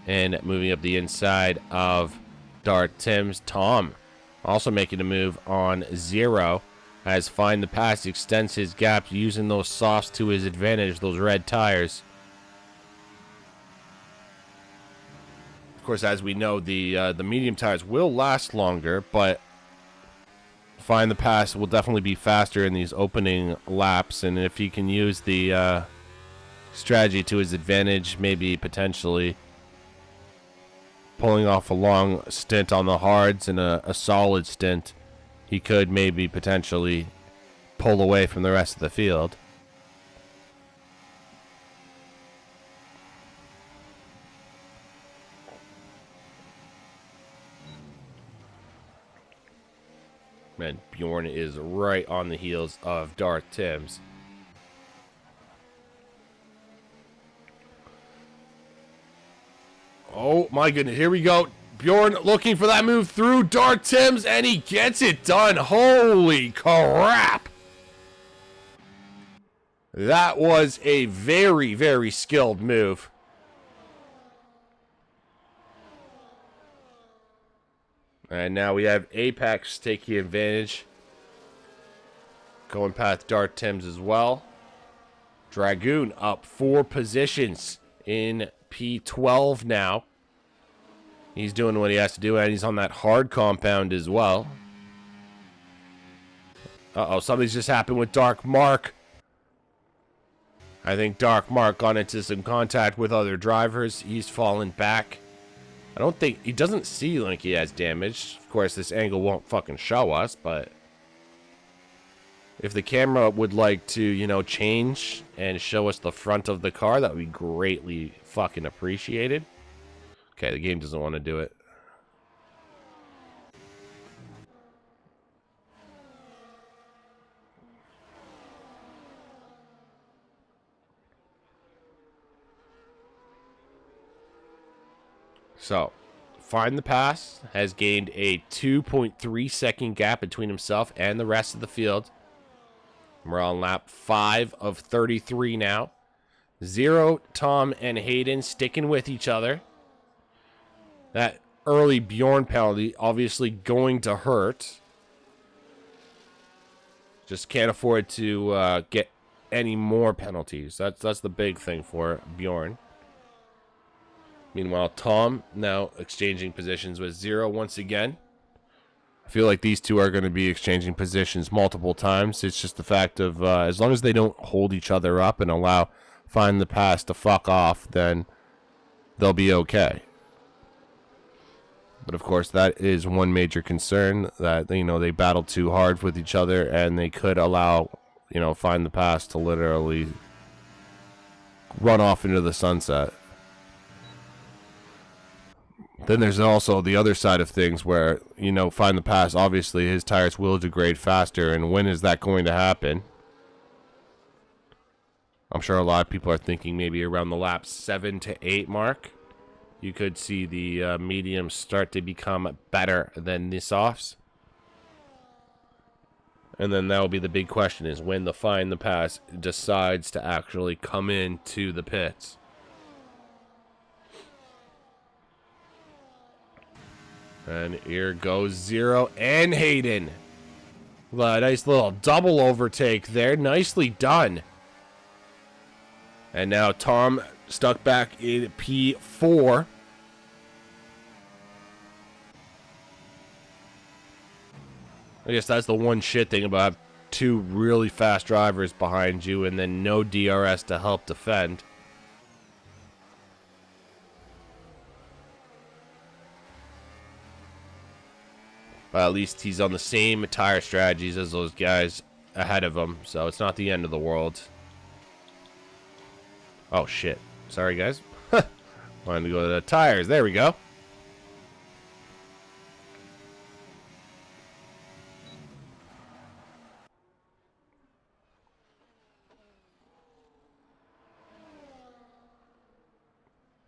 and moving up the inside of Dart Tim's. Tom also making a move on 0 as Find the Pass extends his gap using those softs to his advantage, those red tires. Of course, as we know, the medium tires will last longer, but Find the Pass will definitely be faster in these opening laps, and if he can use the strategy to his advantage, maybe potentially pulling off a long stint on the hards and a solid stint, he could maybe potentially pull away from the rest of the field. Man, Bjorn is right on the heels of Darth Tims. Oh, my goodness. Here we go. Bjorn looking for that move through Dark Tims, and he gets it done. Holy crap. That was a very, very skilled move. And now we have Apex taking advantage. Going past Dark Tims as well. Dragoon up 4 positions in P12 now. He's doing what he has to do, and he's on that hard compound as well. Uh-oh, something's just happened with Dark Mark. I think Dark Mark got into some contact with other drivers. He's fallen back. I don't think... He doesn't see like he has damage. Of course, this angle won't fucking show us, but... If the camera would like to, you know, change and show us the front of the car, that would be greatly fucking appreciated. Okay, the game doesn't want to do it. So, Find the Pass has gained a 2.3 second gap between himself and the rest of the field. We're on lap 5 of 33 now. Zero, Tom, and Hayden sticking with each other. That early Bjorn penalty obviously going to hurt. Just can't afford to get any more penalties. That's the big thing for Bjorn. Meanwhile, Tom now exchanging positions with Zero once again. I feel like these two are going to be exchanging positions multiple times. It's just the fact of as long as they don't hold each other up and allow Find the Pass to fuck off, then they'll be okay. But of course, that is one major concern, that, you know, they battle too hard with each other and they could allow, you know, Find the Pass to literally run off into the sunset. Then there's also the other side of things where, you know, Find the Pass, obviously his tires will degrade faster, and when is that going to happen? I'm sure a lot of people are thinking maybe around the lap 7 to 8 mark. You could see the mediums start to become better than the softs. And then that will be the big question, is when the Find the Pass decides to actually come into the pits. And here goes Zero and Hayden. Nice little double overtake there. Nicely done. And now Tom stuck back in P4. I guess that's the one shit thing about two really fast drivers behind you and then no DRS to help defend. But at least he's on the same tire strategies as those guys ahead of him, so it's not the end of the world. Oh, shit. Sorry, guys. Wanted to go to the tires. There we go.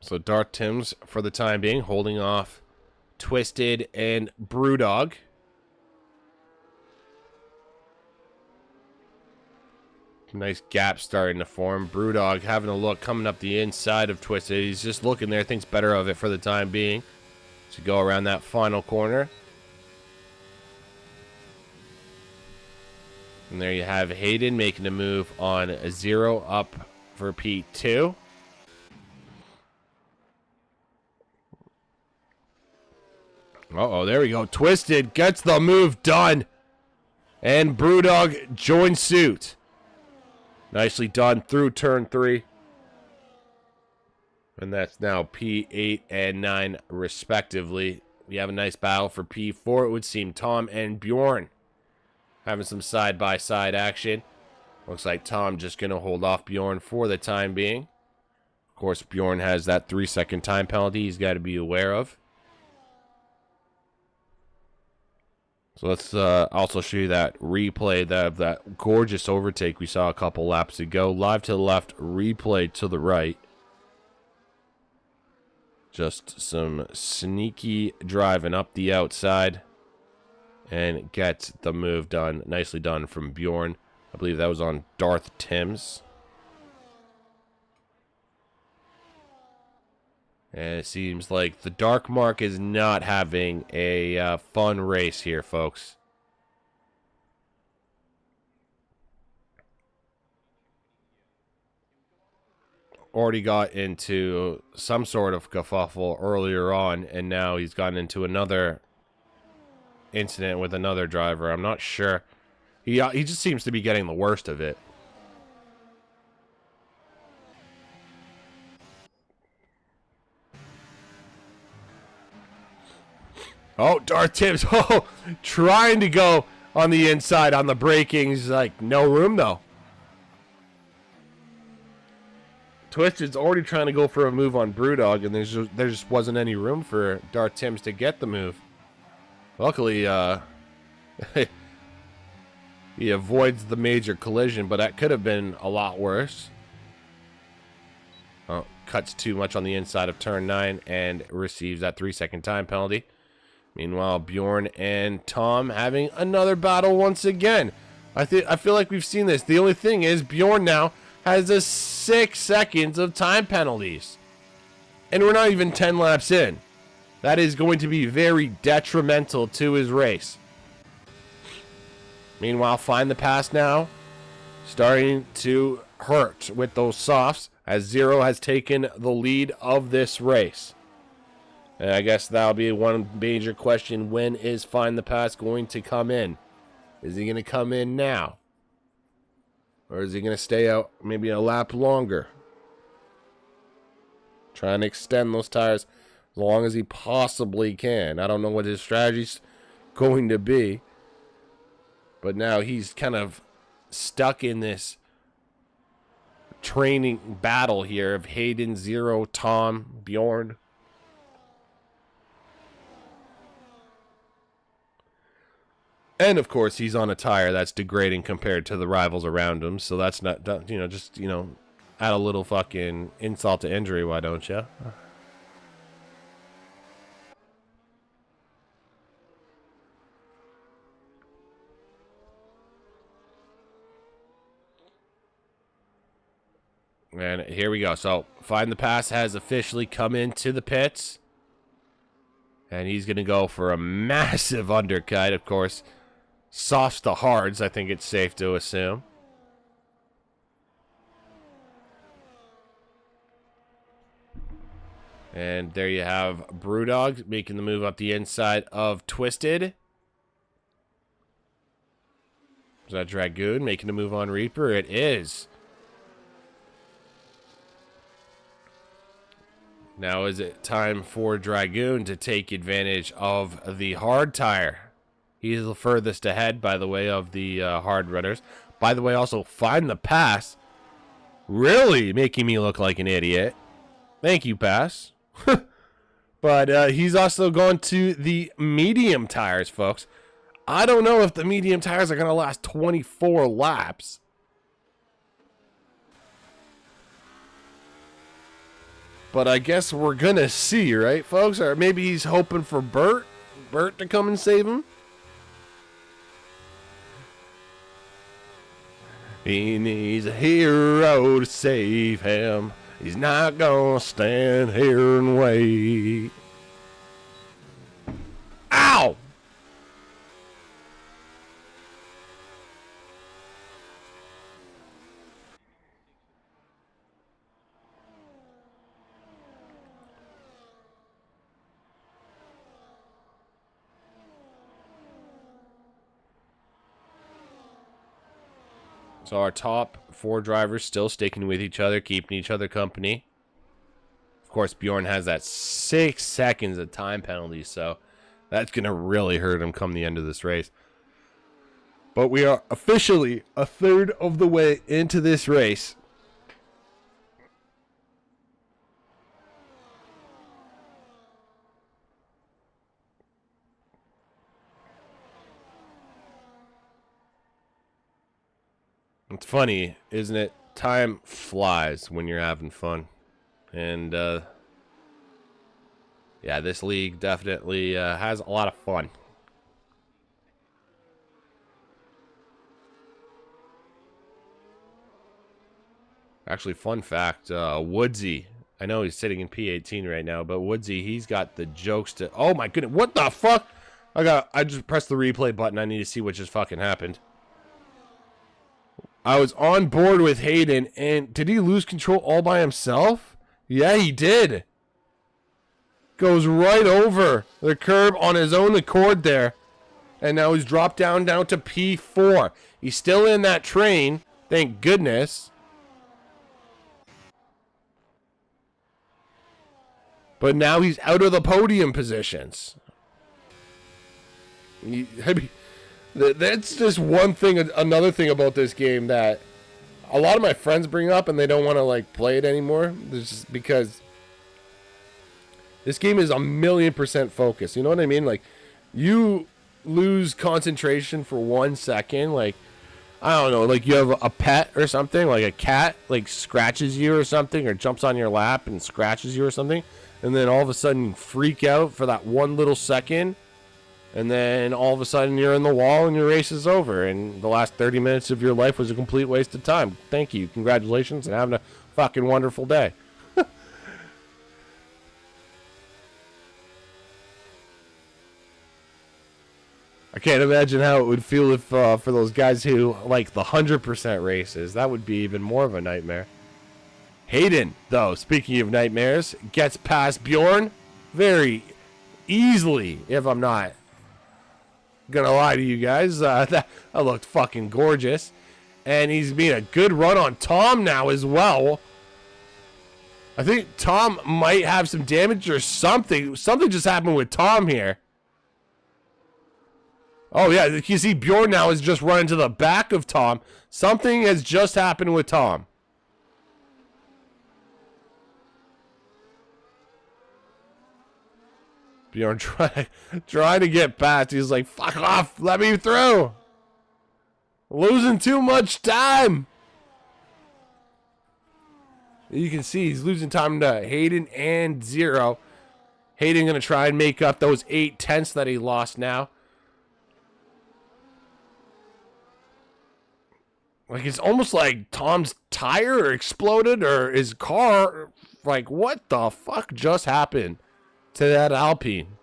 So Dark Tims, for the time being, holding off Twisted and Brewdog. Nice gap starting to form. Brewdog having a look, coming up the inside of Twisted. He's just looking there, thinks better of it for the time being. To go around that final corner. And there you have Hayden making a move on a Zero up for P2. Uh-oh, there we go. Twisted gets the move done. And Brewdog joins suit. Nicely done through turn 3. And that's now P8 and 9 respectively. We have a nice battle for P4. It would seem Tom and Bjorn having some side-by-side action. Looks like Tom just going to hold off Bjorn for the time being. Of course, Bjorn has that 3-second time penalty he's got to be aware of. So let's also show you that replay of that gorgeous overtake we saw a couple laps ago. Live to the left, replay to the right. Just some sneaky driving up the outside and get the move done. Nicely done from Bjorn. I believe that was on Darth Timms. And it seems like the Dark Mark is not having a fun race here, folks. Already got into some sort of kerfuffle earlier on, and now he's gotten into another incident with another driver. I'm not sure. He just seems to be getting the worst of it. Oh, Darth Timms, oh, trying to go on the inside on the braking. He's like, no room though. Twisted's already trying to go for a move on Brewdog, and there just wasn't any room for Darth Timms to get the move. Luckily, he avoids the major collision, but that could have been a lot worse. Oh, cuts too much on the inside of turn 9 and receives that 3-second time penalty. Meanwhile, Bjorn and Tom having another battle once again. I feel like we've seen this. The only thing is Bjorn now has a 6 seconds of time penalties. And we're not even 10 laps in. That is going to be very detrimental to his race. Meanwhile, Find the Pass now starting to hurt with those softs as Zero has taken the lead of this race. And I guess that'll be one major question. When is Find the Pass going to come in? Is he going to come in now? Or is he going to stay out maybe a lap longer? Trying to extend those tires as long as he possibly can. I don't know what his strategy's going to be. But now he's kind of stuck in this training battle here of Hayden, Zero, Tom, Bjorn. And of course, he's on a tire that's degrading compared to the rivals around him. So that's not, just, add a little fucking insult to injury, why don't you? And here we go. So, Find the Pass has officially come into the pits. And he's going to go for a massive undercut, of course. Softs to hards, I think it's safe to assume. And there you have Brewdog making the move up the inside of Twisted. Is that Dragoon making a move on Reaper? It is. Now is it time for Dragoon to take advantage of the hard tire? He's the furthest ahead, by the way, of the hard runners. By the way, also, Find the Pass. Really making me look like an idiot. Thank you, Pass. But he's also gone to the medium tires, folks. I don't know if the medium tires are going to last 24 laps. But I guess we're going to see, right, folks? Or maybe he's hoping for Bert to come and save him. He needs a hero to save him. He's not gonna stand here and wait. Ow! So our top 4 drivers still sticking with each other, keeping each other company. Of course, Bjorn has that 6 seconds of time penalty, so that's going to really hurt him come the end of this race. But we are officially a third of the way into this race. It's funny, isn't it? Time flies when you're having fun. And Yeah, this league definitely has a lot of fun. Actually, fun fact, Woodsy, I know he's sitting in P18 right now, but Woodsy, he's got the jokes to... Oh my goodness, what the fuck? I just pressed the replay button. I need to see what just fucking happened. I was on board with Hayden, and did he lose control all by himself? Yeah, he did. Goes right over the curb on his own accord there. And now he's dropped down to P4. He's still in that train, thank goodness. But now he's out of the podium positions. That's just one thing, another thing about this game that a lot of my friends bring up and they don't want to like play it anymore. Just because this game is 1,000,000% focused. You know what I mean? Like, you lose concentration for 1 second, like, I don't know, like you have a pet or something, like a cat like scratches you or something, or jumps on your lap and scratches you or something, and then all of a sudden you freak out for that 1 little second, and then all of a sudden you're in the wall and your race is over, and the last 30 minutes of your life was a complete waste of time. Thank you, congratulations, and having a fucking wonderful day. I can't imagine how it would feel if, for those guys who like the 100% races, that would be even more of a nightmare. Hayden, though, speaking of nightmares, gets past Bjorn very easily, if I'm not gonna lie to you guys. That looked fucking gorgeous. And he's made a good run on Tom now as well. I think Tom might have some damage or something. Something just happened with Tom here. Oh, yeah, you see Bjorn now is just running to the back of Tom. Something has just happened with Tom. Bjorn trying to get past. He's like, fuck off, let me through. Losing too much time. You can see he's losing time to Hayden and Zero. Hayden going to try and make up those 8/10 that he lost now. Like, it's almost like Tom's tire exploded or his car. Like, what the fuck just happened to that Alpine?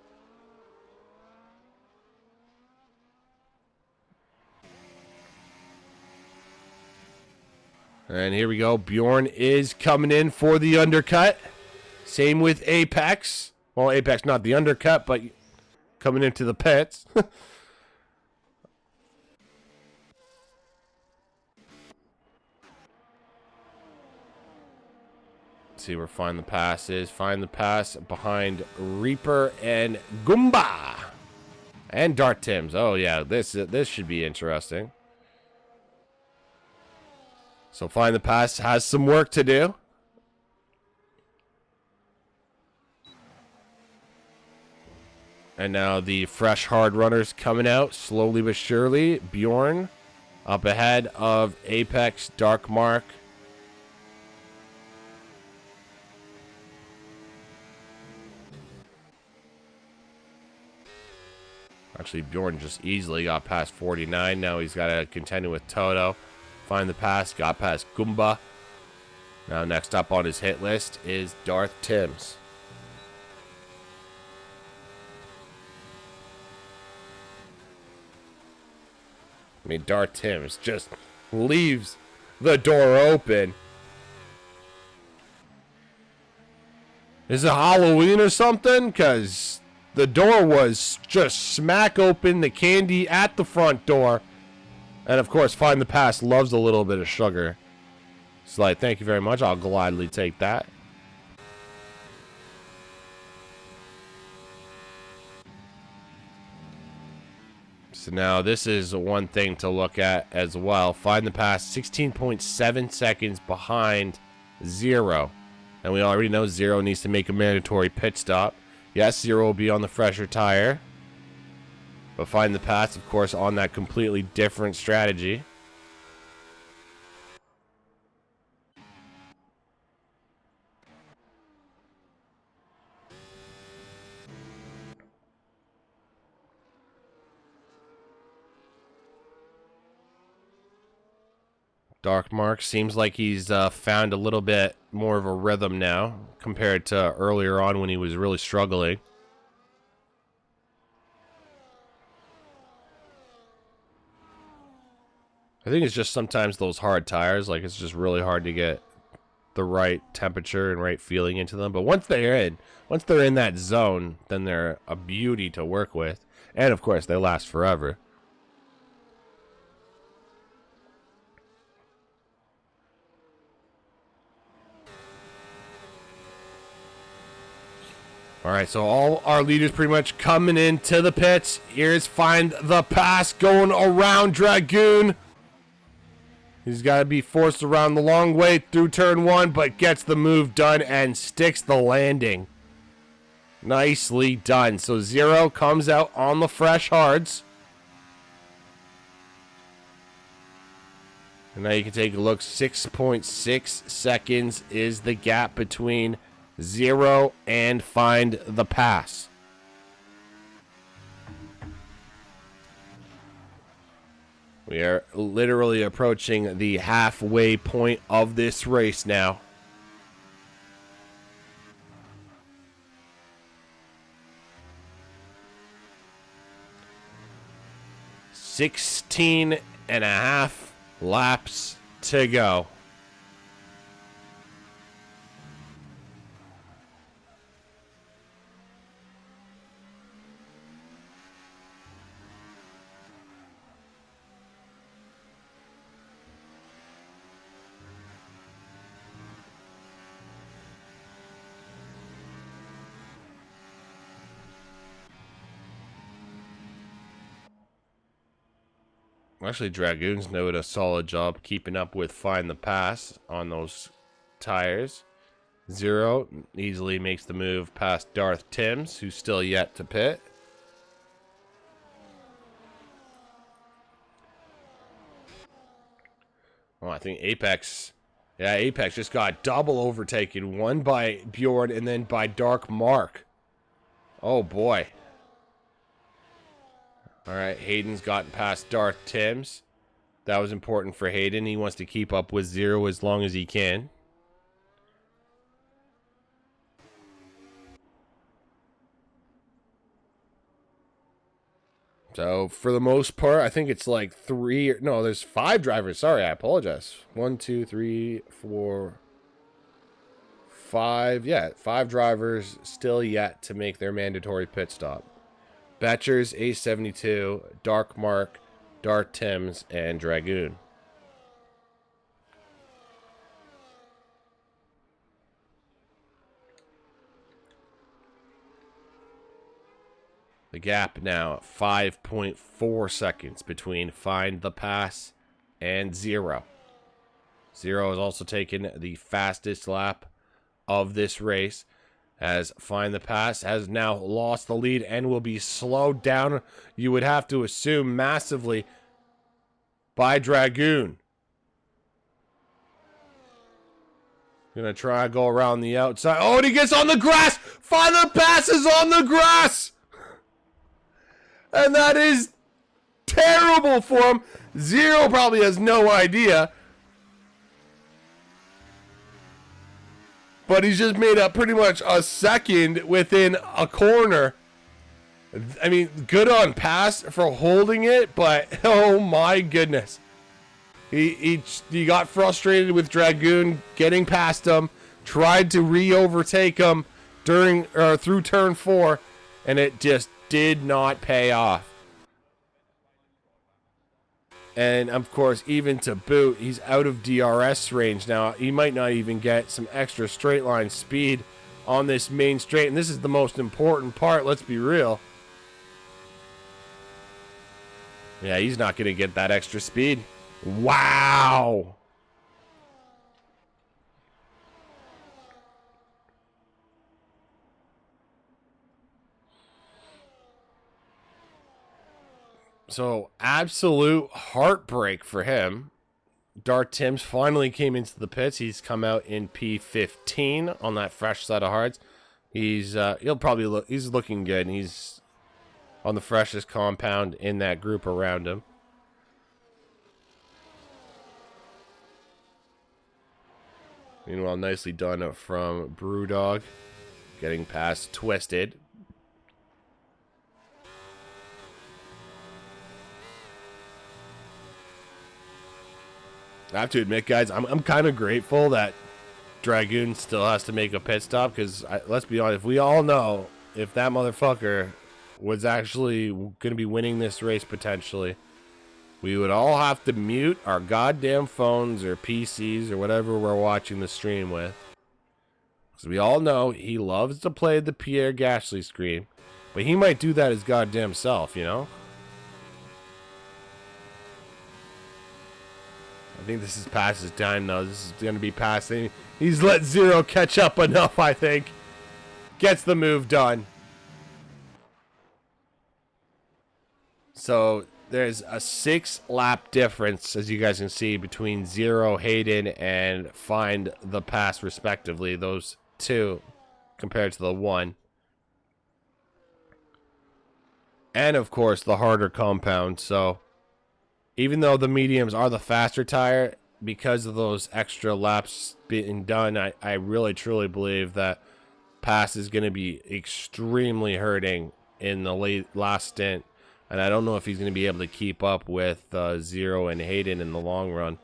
And here we go. Bjorn is coming in for the undercut. Same with Apex. Well, Apex not the undercut, but coming into the pits. See where Find the Pass is. Find the Pass behind Reaper and Goomba. And Dart Tims. Oh, yeah. This should be interesting. So Find the Pass has some work to do. And now the fresh hard runners coming out slowly but surely. Bjorn up ahead of Apex, Dark Mark. Actually, Bjorn just easily got past 49. Now he's got to contend with Toto. Find the Pass, got past Goomba. Now next up on his hit list is Darth Tims. I mean, Darth Tims just leaves the door open. Is it Halloween or something? Because the door was just smack open, the candy at the front door. And of course, Find the Pass loves a little bit of sugar. It's like, thank you very much, I'll gladly take that. So now this is one thing to look at as well. Find the Pass 16.7 seconds behind Zero. And we already know Zero needs to make a mandatory pit stop. Yes, Zero will be on the fresher tire. But Find the Pass, of course, on that completely different strategy. Dark Mark seems like he's found a little bit more of a rhythm now compared to earlier on when he was really struggling. I think it's just sometimes those hard tires, like it's just really hard to get the right temperature and right feeling into them. But once they're in that zone, then they're a beauty to work with. And of course, they last forever. All right, so all our leaders pretty much coming into the pits. Here's Find the Pass going around Dragoon. He's got to be forced around the long way through turn 1, but gets the move done and sticks the landing. Nicely done. So Zero comes out on the fresh hards. And now you can take a look. 6.6 seconds is the gap between Zero and Find the Pass. We are literally approaching the halfway point of this race now. $16.5 laps to go. Actually, Dragoons did a solid job keeping up with Find the Pass on those tires. Zero easily makes the move past Darth Timms, who's still yet to pit. Oh, I think Apex. Yeah, Apex just got double overtaken. One by Bjorn and then by Dark Mark. Oh, boy. All right, Hayden's gotten past Darth Timms. That was important for Hayden. He wants to keep up with Zero as long as he can. So, for the most part, I think it's like there's 5 drivers. Sorry, I apologize. 1, 2, 3, 4, 5. Yeah, 5 drivers still yet to make their mandatory pit stop. Batchers, A72, Dark Mark, Darth Timms, and Dragoon. The gap now at 5.4 seconds between Find the Pass and Zero. Zero has also taken the fastest lap of this race, as Find the Pass has now lost the lead and will be slowed down, you would have to assume, massively by Dragoon. Gonna try to go around the outside. Oh, and he gets on the grass! Find the Pass is on the grass! And that is terrible for him. Zero probably has no idea. But he's just made up pretty much a second within a corner. I mean, good on Pass for holding it, but oh my goodness. He got frustrated with Dragoon getting past him, tried to re-overtake him through turn 4, and it just did not pay off. And of course, even to boot, he's out of DRS range now. He might not even get some extra straight line speed on this main straight, and this is the most important part, let's be real. Yeah, he's not going to get that extra speed. Wow. So, absolute heartbreak for him. Darth Timms finally came into the pits. He's come out in P15 on that fresh set of hards. He's he's looking good, and he's on the freshest compound in that group around him. Meanwhile, nicely done from Brewdog. Getting past Twisted. I have to admit, guys, I'm kind of grateful that Dragoon still has to make a pit stop, because let's be honest, we all know if that motherfucker was actually going to be winning this race potentially, we would all have to mute our goddamn phones or PCs or whatever we're watching the stream with. Because we all know he loves to play the Pierre Gasly screen, but he might do that his goddamn self, you know? I think this is past his time, though. This is going to be past. He's let Zero catch up enough, I think. Gets the move done. So there's a 6-lap difference, as you guys can see, between Zero, Hayden, and Find the Pass, respectively. Those two compared to the one. And, of course, the harder compound. So even though the mediums are the faster tire, because of those extra laps being done, I really truly believe that Pass is going to be extremely hurting in the last stint. And I don't know if he's going to be able to keep up with Zero and Hayden in the long run.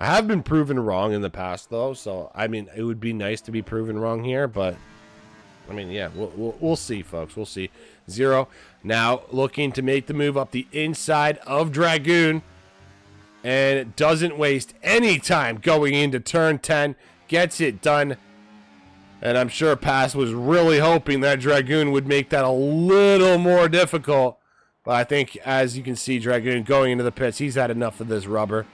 I have been proven wrong in the past, though. So, I mean, it would be nice to be proven wrong here. But, I mean, yeah, we'll see, folks. We'll see. Zero now looking to make the move up the inside of Dragoon. And it doesn't waste any time going into turn 10. Gets it done. And I'm sure Pass was really hoping that Dragoon would make that a little more difficult. But I think, as you can see, Dragoon going into the pits, he's had enough of this rubber.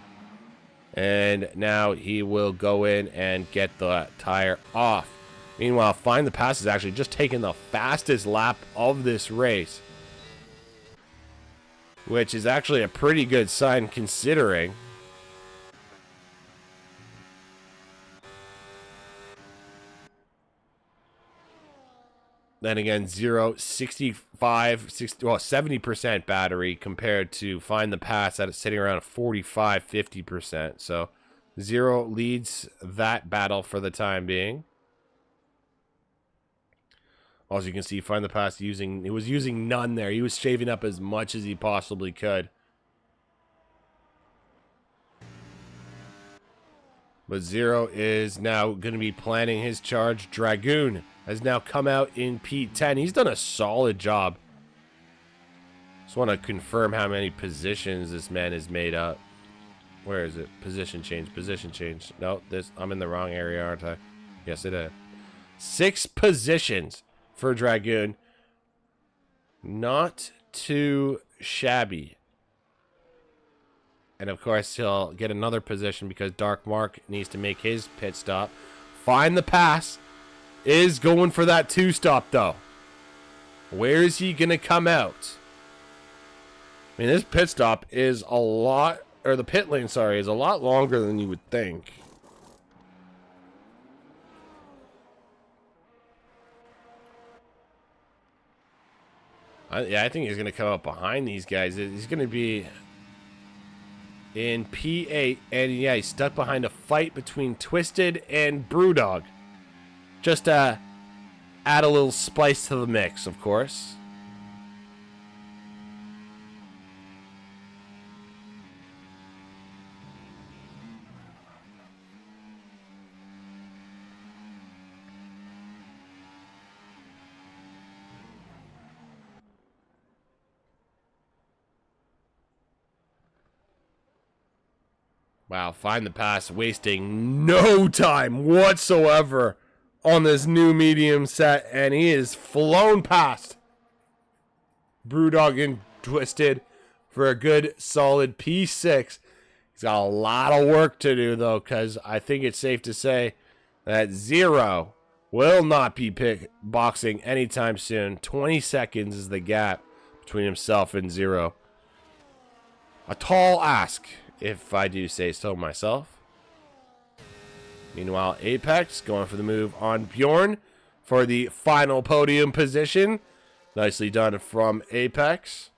And now he will go in and get the tire off. Meanwhile, Find the Pass is actually just taking the fastest lap of this race, which is actually a pretty good sign considering. Then again, Zero, 70% battery compared to Find the Pass that is sitting around 45, 50%. So Zero leads that battle for the time being. As you can see, Find the Pass he was using none there. He was shaving up as much as he possibly could. But Zero is now going to be planning his charge. Dragoon has now come out in P10. He's done a solid job. Just want to confirm how many positions this man has made up. Where is it? Position change. Position change. No, I'm in the wrong area, aren't I? Yes, it is. 6 positions for Dragoon. Not too shabby. And of course, he'll get another position because Dark Mark needs to make his pit stop. Find the Pass is going for that 2-stop, though. Where is he going to come out? I mean, this pit stop is a lot, or the pit lane, sorry, is a lot longer than you would think. I think he's going to come up behind these guys. He's going to be in P8, and yeah, he's stuck behind a fight between Twisted and Brewdog. Just to add a little spice to the mix, of course. Wow, Find the Pass wasting no time whatsoever on this new medium set, and he is flown past Brewdog and Twisted for a good solid P6. He's got a lot of work to do, though, because I think it's safe to say that Zero will not be boxing anytime soon. 20 seconds is the gap between himself and Zero. A tall ask, if I do say so myself. Meanwhile, Apex going for the move on Bjorn for the final podium position. Nicely done from Apex.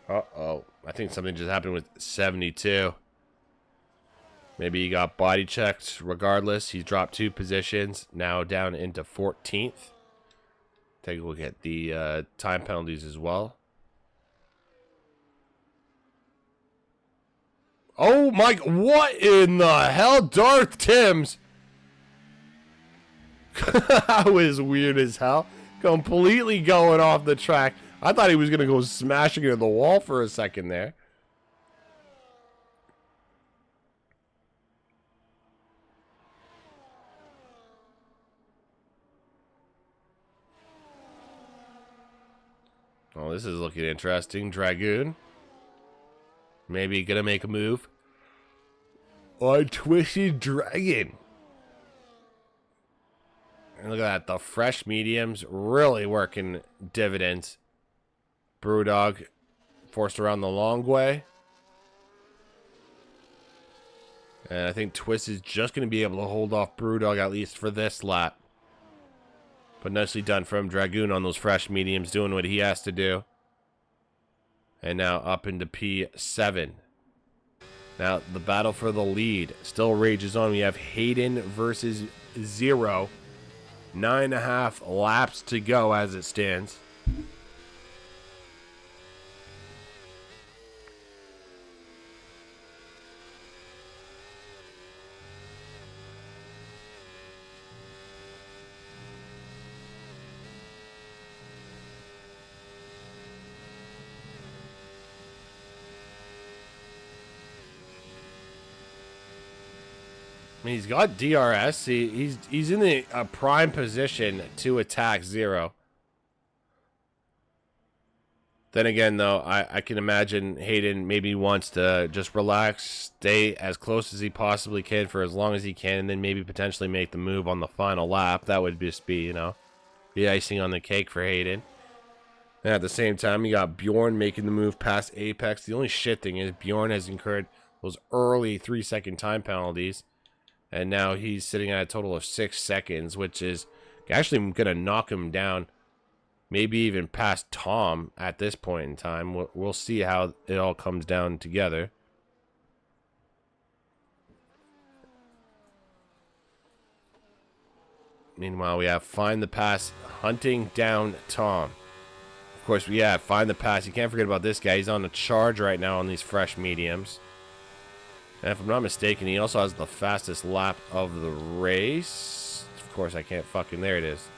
Uh-oh. I think something just happened with 72. Maybe he got body checked. Regardless, he's dropped 2 positions. Now down into 14th. Take a look at the time penalties as well. Oh my, what in the hell? Darth Timms. That was weird as hell. Completely going off the track. I thought he was going to go smashing into the wall for a second there. Oh, this is looking interesting. Dragoon. Maybe going to make a move on Twisted Dragon. And look at that. The fresh mediums really working dividends. Brewdog forced around the long way. And I think Twist is just going to be able to hold off Brewdog at least for this lap. But nicely done from Dragoon on those fresh mediums, doing what he has to do. And now up into P7. Now the battle for the lead still rages on. We have Hayden versus 0. 9.5 laps to go as it stands. I mean, he's got DRS. He's in a prime position to attack 0. Then again, though, I can imagine Hayden maybe wants to just relax, stay as close as he possibly can for as long as he can, and then maybe potentially make the move on the final lap. That would just be, you know, the icing on the cake for Hayden. And at the same time, you got Bjorn making the move past Apex. The only shit thing is Bjorn has incurred those early 3-second time penalties. And now he's sitting at a total of 6 seconds, which is actually going to knock him down, maybe even past Tom at this point in time. We'll see how it all comes down together. Meanwhile, we have Find the Pass hunting down Tom. Of course, Find the Pass. You can't forget about this guy. He's on a charge right now on these fresh mediums. And if I'm not mistaken, he also has the fastest lap of the race. Of course, I can't fucking... There it is.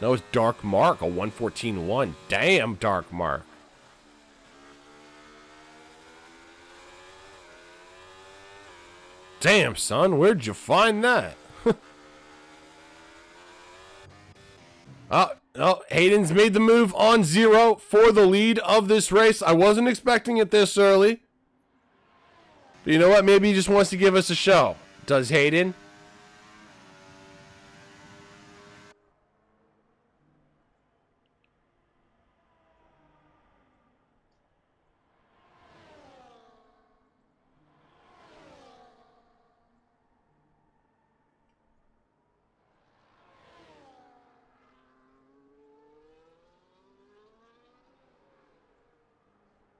No, it's Dark Mark, a 1:14.1. Damn, Dark Mark. Damn, son, where'd you find that? Oh, Hayden's made the move on 0 for the lead of this race. I wasn't expecting it this early. But you know what? Maybe he just wants to give us a show. Does Hayden?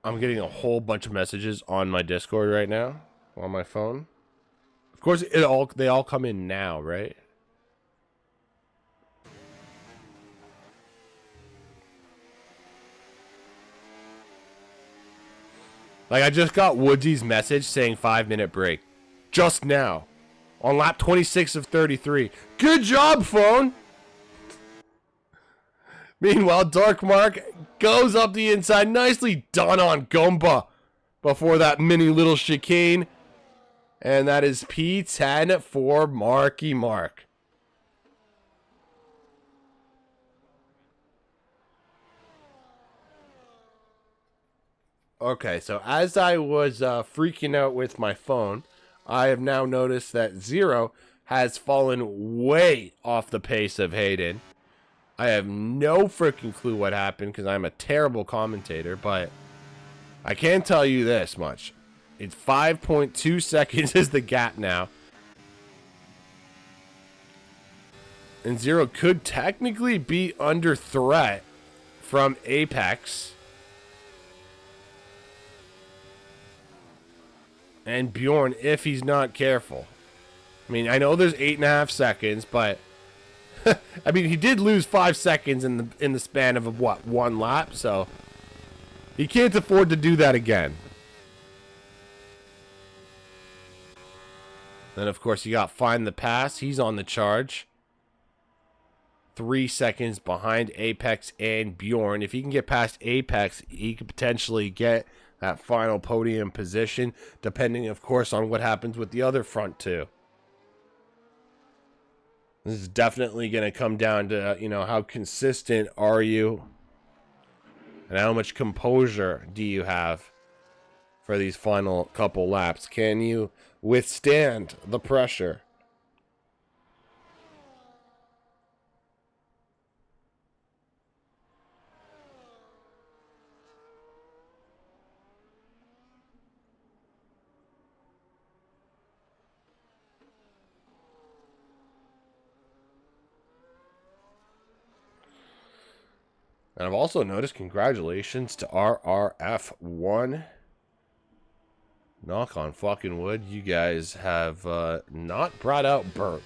I'm getting a whole bunch of messages on my Discord right now, on my phone. Of course, they all come in now, right? Like, I just got Woodsy's message saying 5-minute break. Just now. On lap 26 of 33. Good job, phone! Meanwhile, Dark Mark goes up the inside. Nicely done on Gumba before that mini little chicane. And that is P10 for Marky Mark. Okay, so as I was freaking out with my phone, I have now noticed that 0 has fallen way off the pace of Hayden. I have no freaking clue what happened because I'm a terrible commentator, but I can tell you this much. It's 5.2 seconds is the gap now. And 0 could technically be under threat from Apex. And Bjorn, if he's not careful. I mean, I know there's 8.5 seconds, but I mean, he did lose 5 seconds in the span of what, one lap, so he can't afford to do that again. Then, of course, you got Find the Pass. He's on the charge. 3 seconds behind Apex and Bjorn. If he can get past Apex, he could potentially get that final podium position, depending, of course, on what happens with the other front two. This is definitely going to come down to, you know, how consistent are you and how much composure do you have for these final couple laps. Can you withstand the pressure? And I've also noticed, congratulations to RRF1. Knock on fucking wood, you guys have not brought out Bert.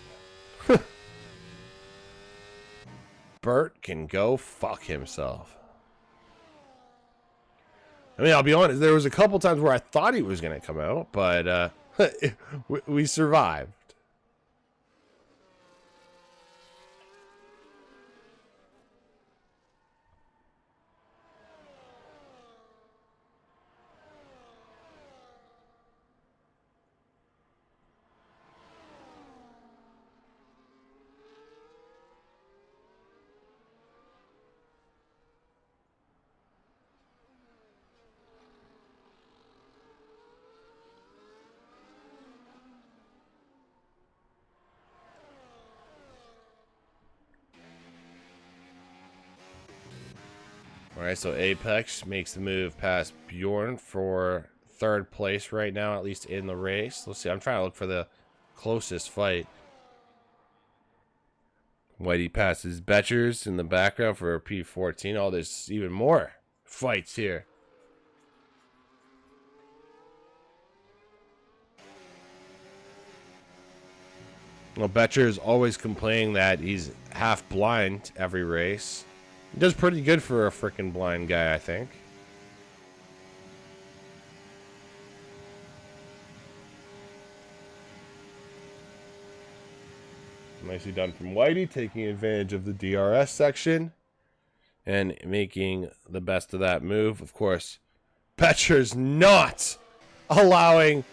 Bert can go fuck himself. I mean, I'll be honest, there was a couple times where I thought he was going to come out, but we survived. Alright, so Apex makes the move past Bjorn for third place right now, at least in the race. Let's see, I'm trying to look for the closest fight. Whitey passes Betchers in the background for a P14. Oh, there's even more fights here. Well, Betcher's always complaining that he's half blind every race. He does pretty good for a freaking blind guy, I think. Nicely done from Whitey, taking advantage of the DRS section and making the best of that move. Of course, Betcher's not allowing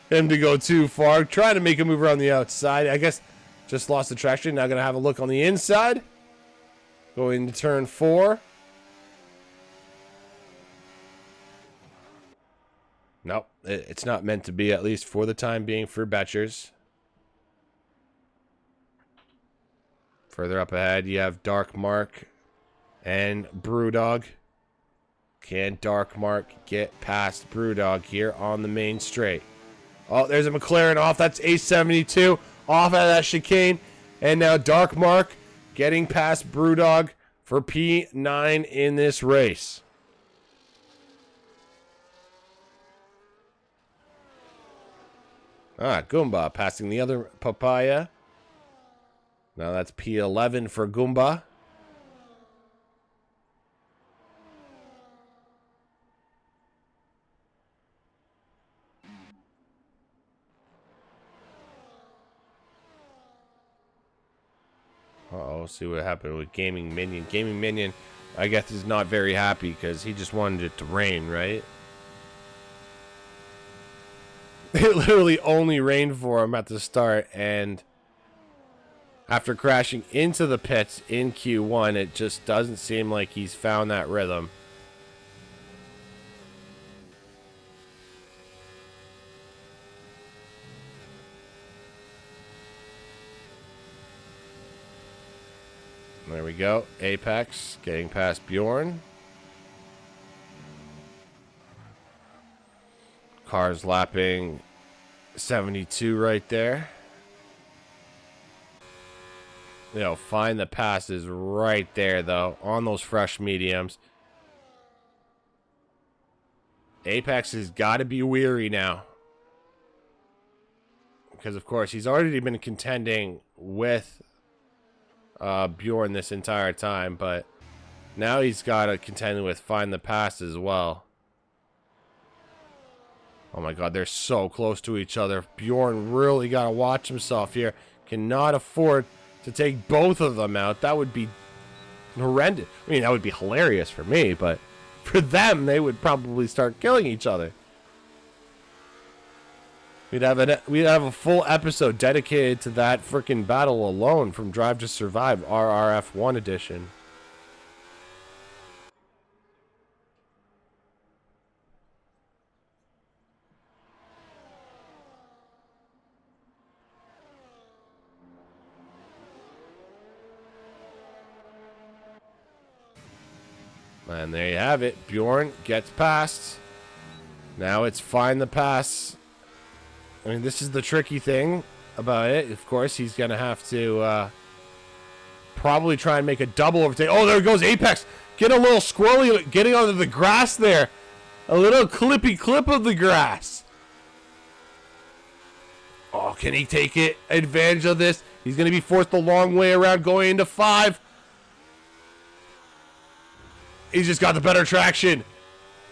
him to go too far. Trying to make a move around the outside. I guess just lost the traction. Now going to have a look on the inside. Going to turn 4. Nope, it's not meant to be, at least for the time being, for Betchers. Further up ahead, you have Dark Mark and Brewdog. Can Dark Mark get past Brewdog here on the main straight? Oh, there's a McLaren off. That's A72 off of that chicane. And now Dark Mark getting past Brewdog for P9 in this race. Goomba passing the other Papaya. Now that's P11 for Goomba. Uh-oh, see what happened with Gaming Minion. Gaming Minion, I guess, is not very happy because he just wanted it to rain, right? It literally only rained for him at the start, and after crashing into the pits in Q1, it just doesn't seem like he's found that rhythm. There we go. Apex getting past Bjorn. Cars lapping 72 right there. You know, Find the Passes right there, though, on those fresh mediums. Apex has got to be weary now because, of course, he's already been contending with Bjorn this entire time, but now he's got to contend with Find the Pass as well. Oh my god, they're so close to each other. Bjorn really got to watch himself here. Cannot afford to take both of them out. That would be horrendous. I mean, that would be hilarious for me, but for them, they would probably start killing each other. We'd have a full episode dedicated to that freaking battle alone from Drive to Survive, RRF1 edition. And there you have it. Bjorn gets past. Now it's Find the Pass. I mean, this is the tricky thing about it. Of course, he's going to have to probably try and make a double overtake. Oh, there goes Apex. Get a little squirrely, getting onto the grass there. A little clippy clip of the grass. Oh, can he take advantage of this? He's going to be forced the long way around going into 5. He's just got the better traction.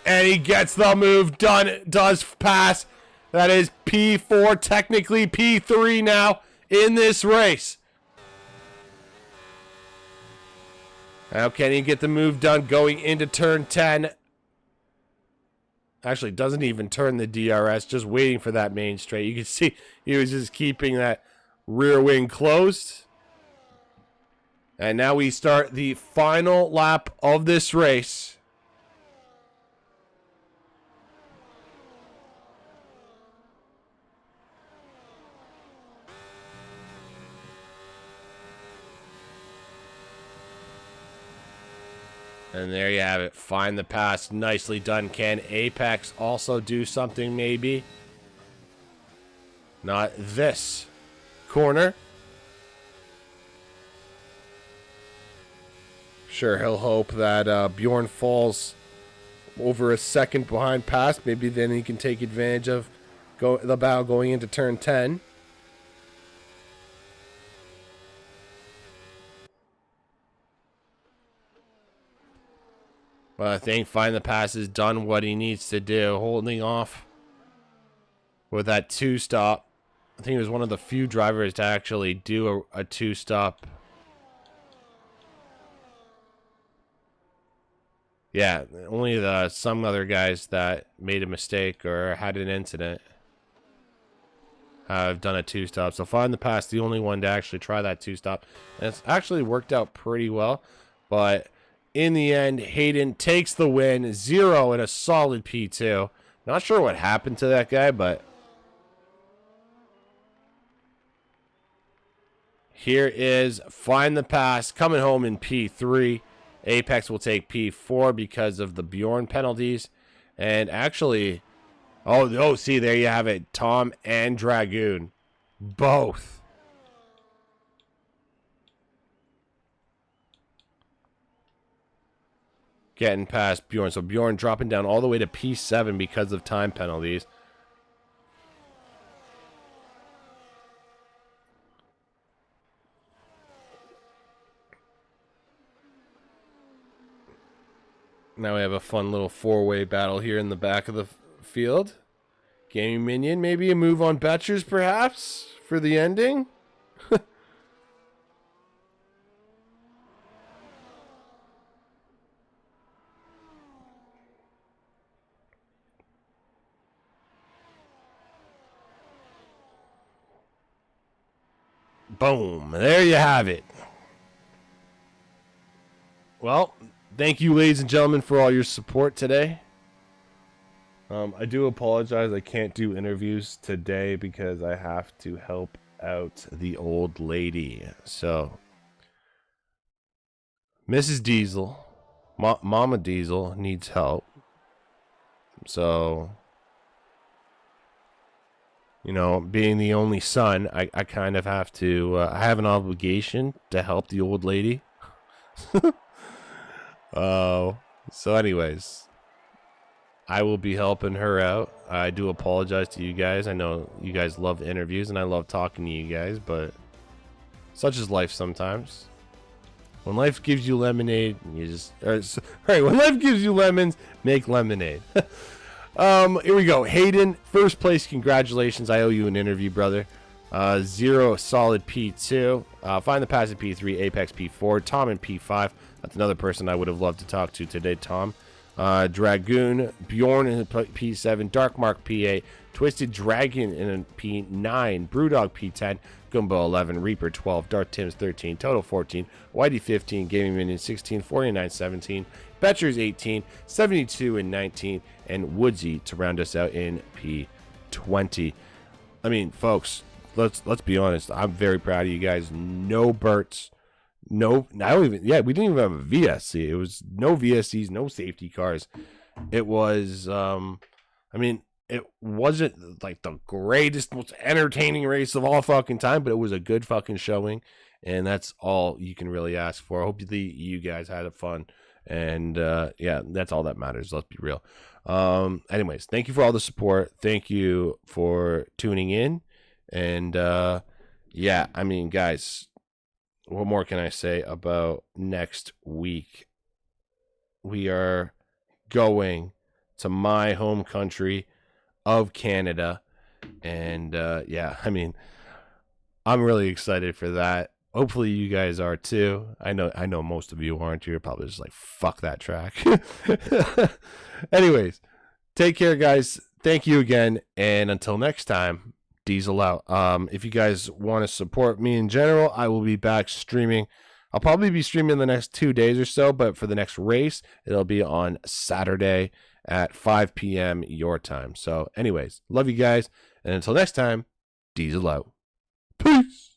And he gets the move done. Does pass. That is P4, technically P3 now in this race. How can he get the move done going into turn 10? Actually, doesn't even turn the DRS, just waiting for that main straight. You can see he was just keeping that rear wing closed. And now we start the final lap of this race. And there you have it. Find the Pass. Nicely done. Can Apex also do something maybe? Not this corner. Sure, he'll hope that Bjorn falls over a second behind Pass. Maybe then he can take advantage of the battle going into turn 10. But I think Find the Pass has done what he needs to do, holding off with that 2-stop. I think he was one of the few drivers to actually do a 2-stop. Yeah, only some other guys that made a mistake or had an incident have done a 2-stop. So Find the Pass, the only one to actually try that 2-stop. And it's actually worked out pretty well. But in the end, Hayden takes the win, 0 and a solid P2. Not sure what happened to that guy, but here is Find the Pass coming home in P3. Apex will take P4 because of the Bjorn penalties. And actually, oh, see, there you have it. Tom and Dragoon, both. Getting past Bjorn. So Bjorn dropping down all the way to P7 because of time penalties. Now we have a fun little 4-way battle here in the back of the field. Gaming Minion, maybe a move on Betchers perhaps for the ending. Boom. There you have it. Well, thank you, ladies and gentlemen, for all your support today. I do apologize. I can't do interviews today because I have to help out the old lady. So, Mrs. Diesel, Mama Diesel needs help. So, you know, being the only son, I kind of have to, I have an obligation to help the old lady. So anyways, I will be helping her out. I do apologize to you guys. I know you guys love the interviews, and I love talking to you guys, but such is life sometimes. When life gives you lemonade, you just... Right, when life gives you lemons, make lemonade. Here we go. Hayden, first place, congratulations. I owe you an interview, brother. Zero solid P2. Find the passive P3, Apex P4, Tom in P5. That's another person I would have loved to talk to today, Tom. Dragoon, Bjorn in P7, Dark Mark P8, Twisted Dragon in P9, Brewdog P10, Gumbo 11, Reaper 12, Darth Tims 13, Total 14, Whitey 15, Gaming Minion 16, 49 17, Betchers 18, 72 and 19, and Woodsy to round us out in P20. I mean, folks, let's be honest. I'm very proud of you guys. No Berts. No, I don't even. Yeah, we didn't even have a VSC. It was no VSCs, no safety cars. It was. I mean, it wasn't like the greatest, most entertaining race of all fucking time, but it was a good fucking showing, and that's all you can really ask for. Hopefully, you guys had fun, and yeah, that's all that matters. Let's be real. Anyways, thank you for all the support. Thank you for tuning in, and yeah, I mean, guys. What more can I say about next week? We are going to my home country of Canada. And yeah, I mean, I'm really excited for that. Hopefully you guys are too. I know most of you aren't. You're probably just like, fuck that track. Anyways, take care, guys. Thank you again. And until next time, Diesel out. If you guys want to support me in general, I will be back streaming. I'll probably be streaming the next 2 days or so, but for the next race, it'll be on Saturday at 5 p.m. your time. So anyways, love you guys. And until next time, Diesel out. Peace.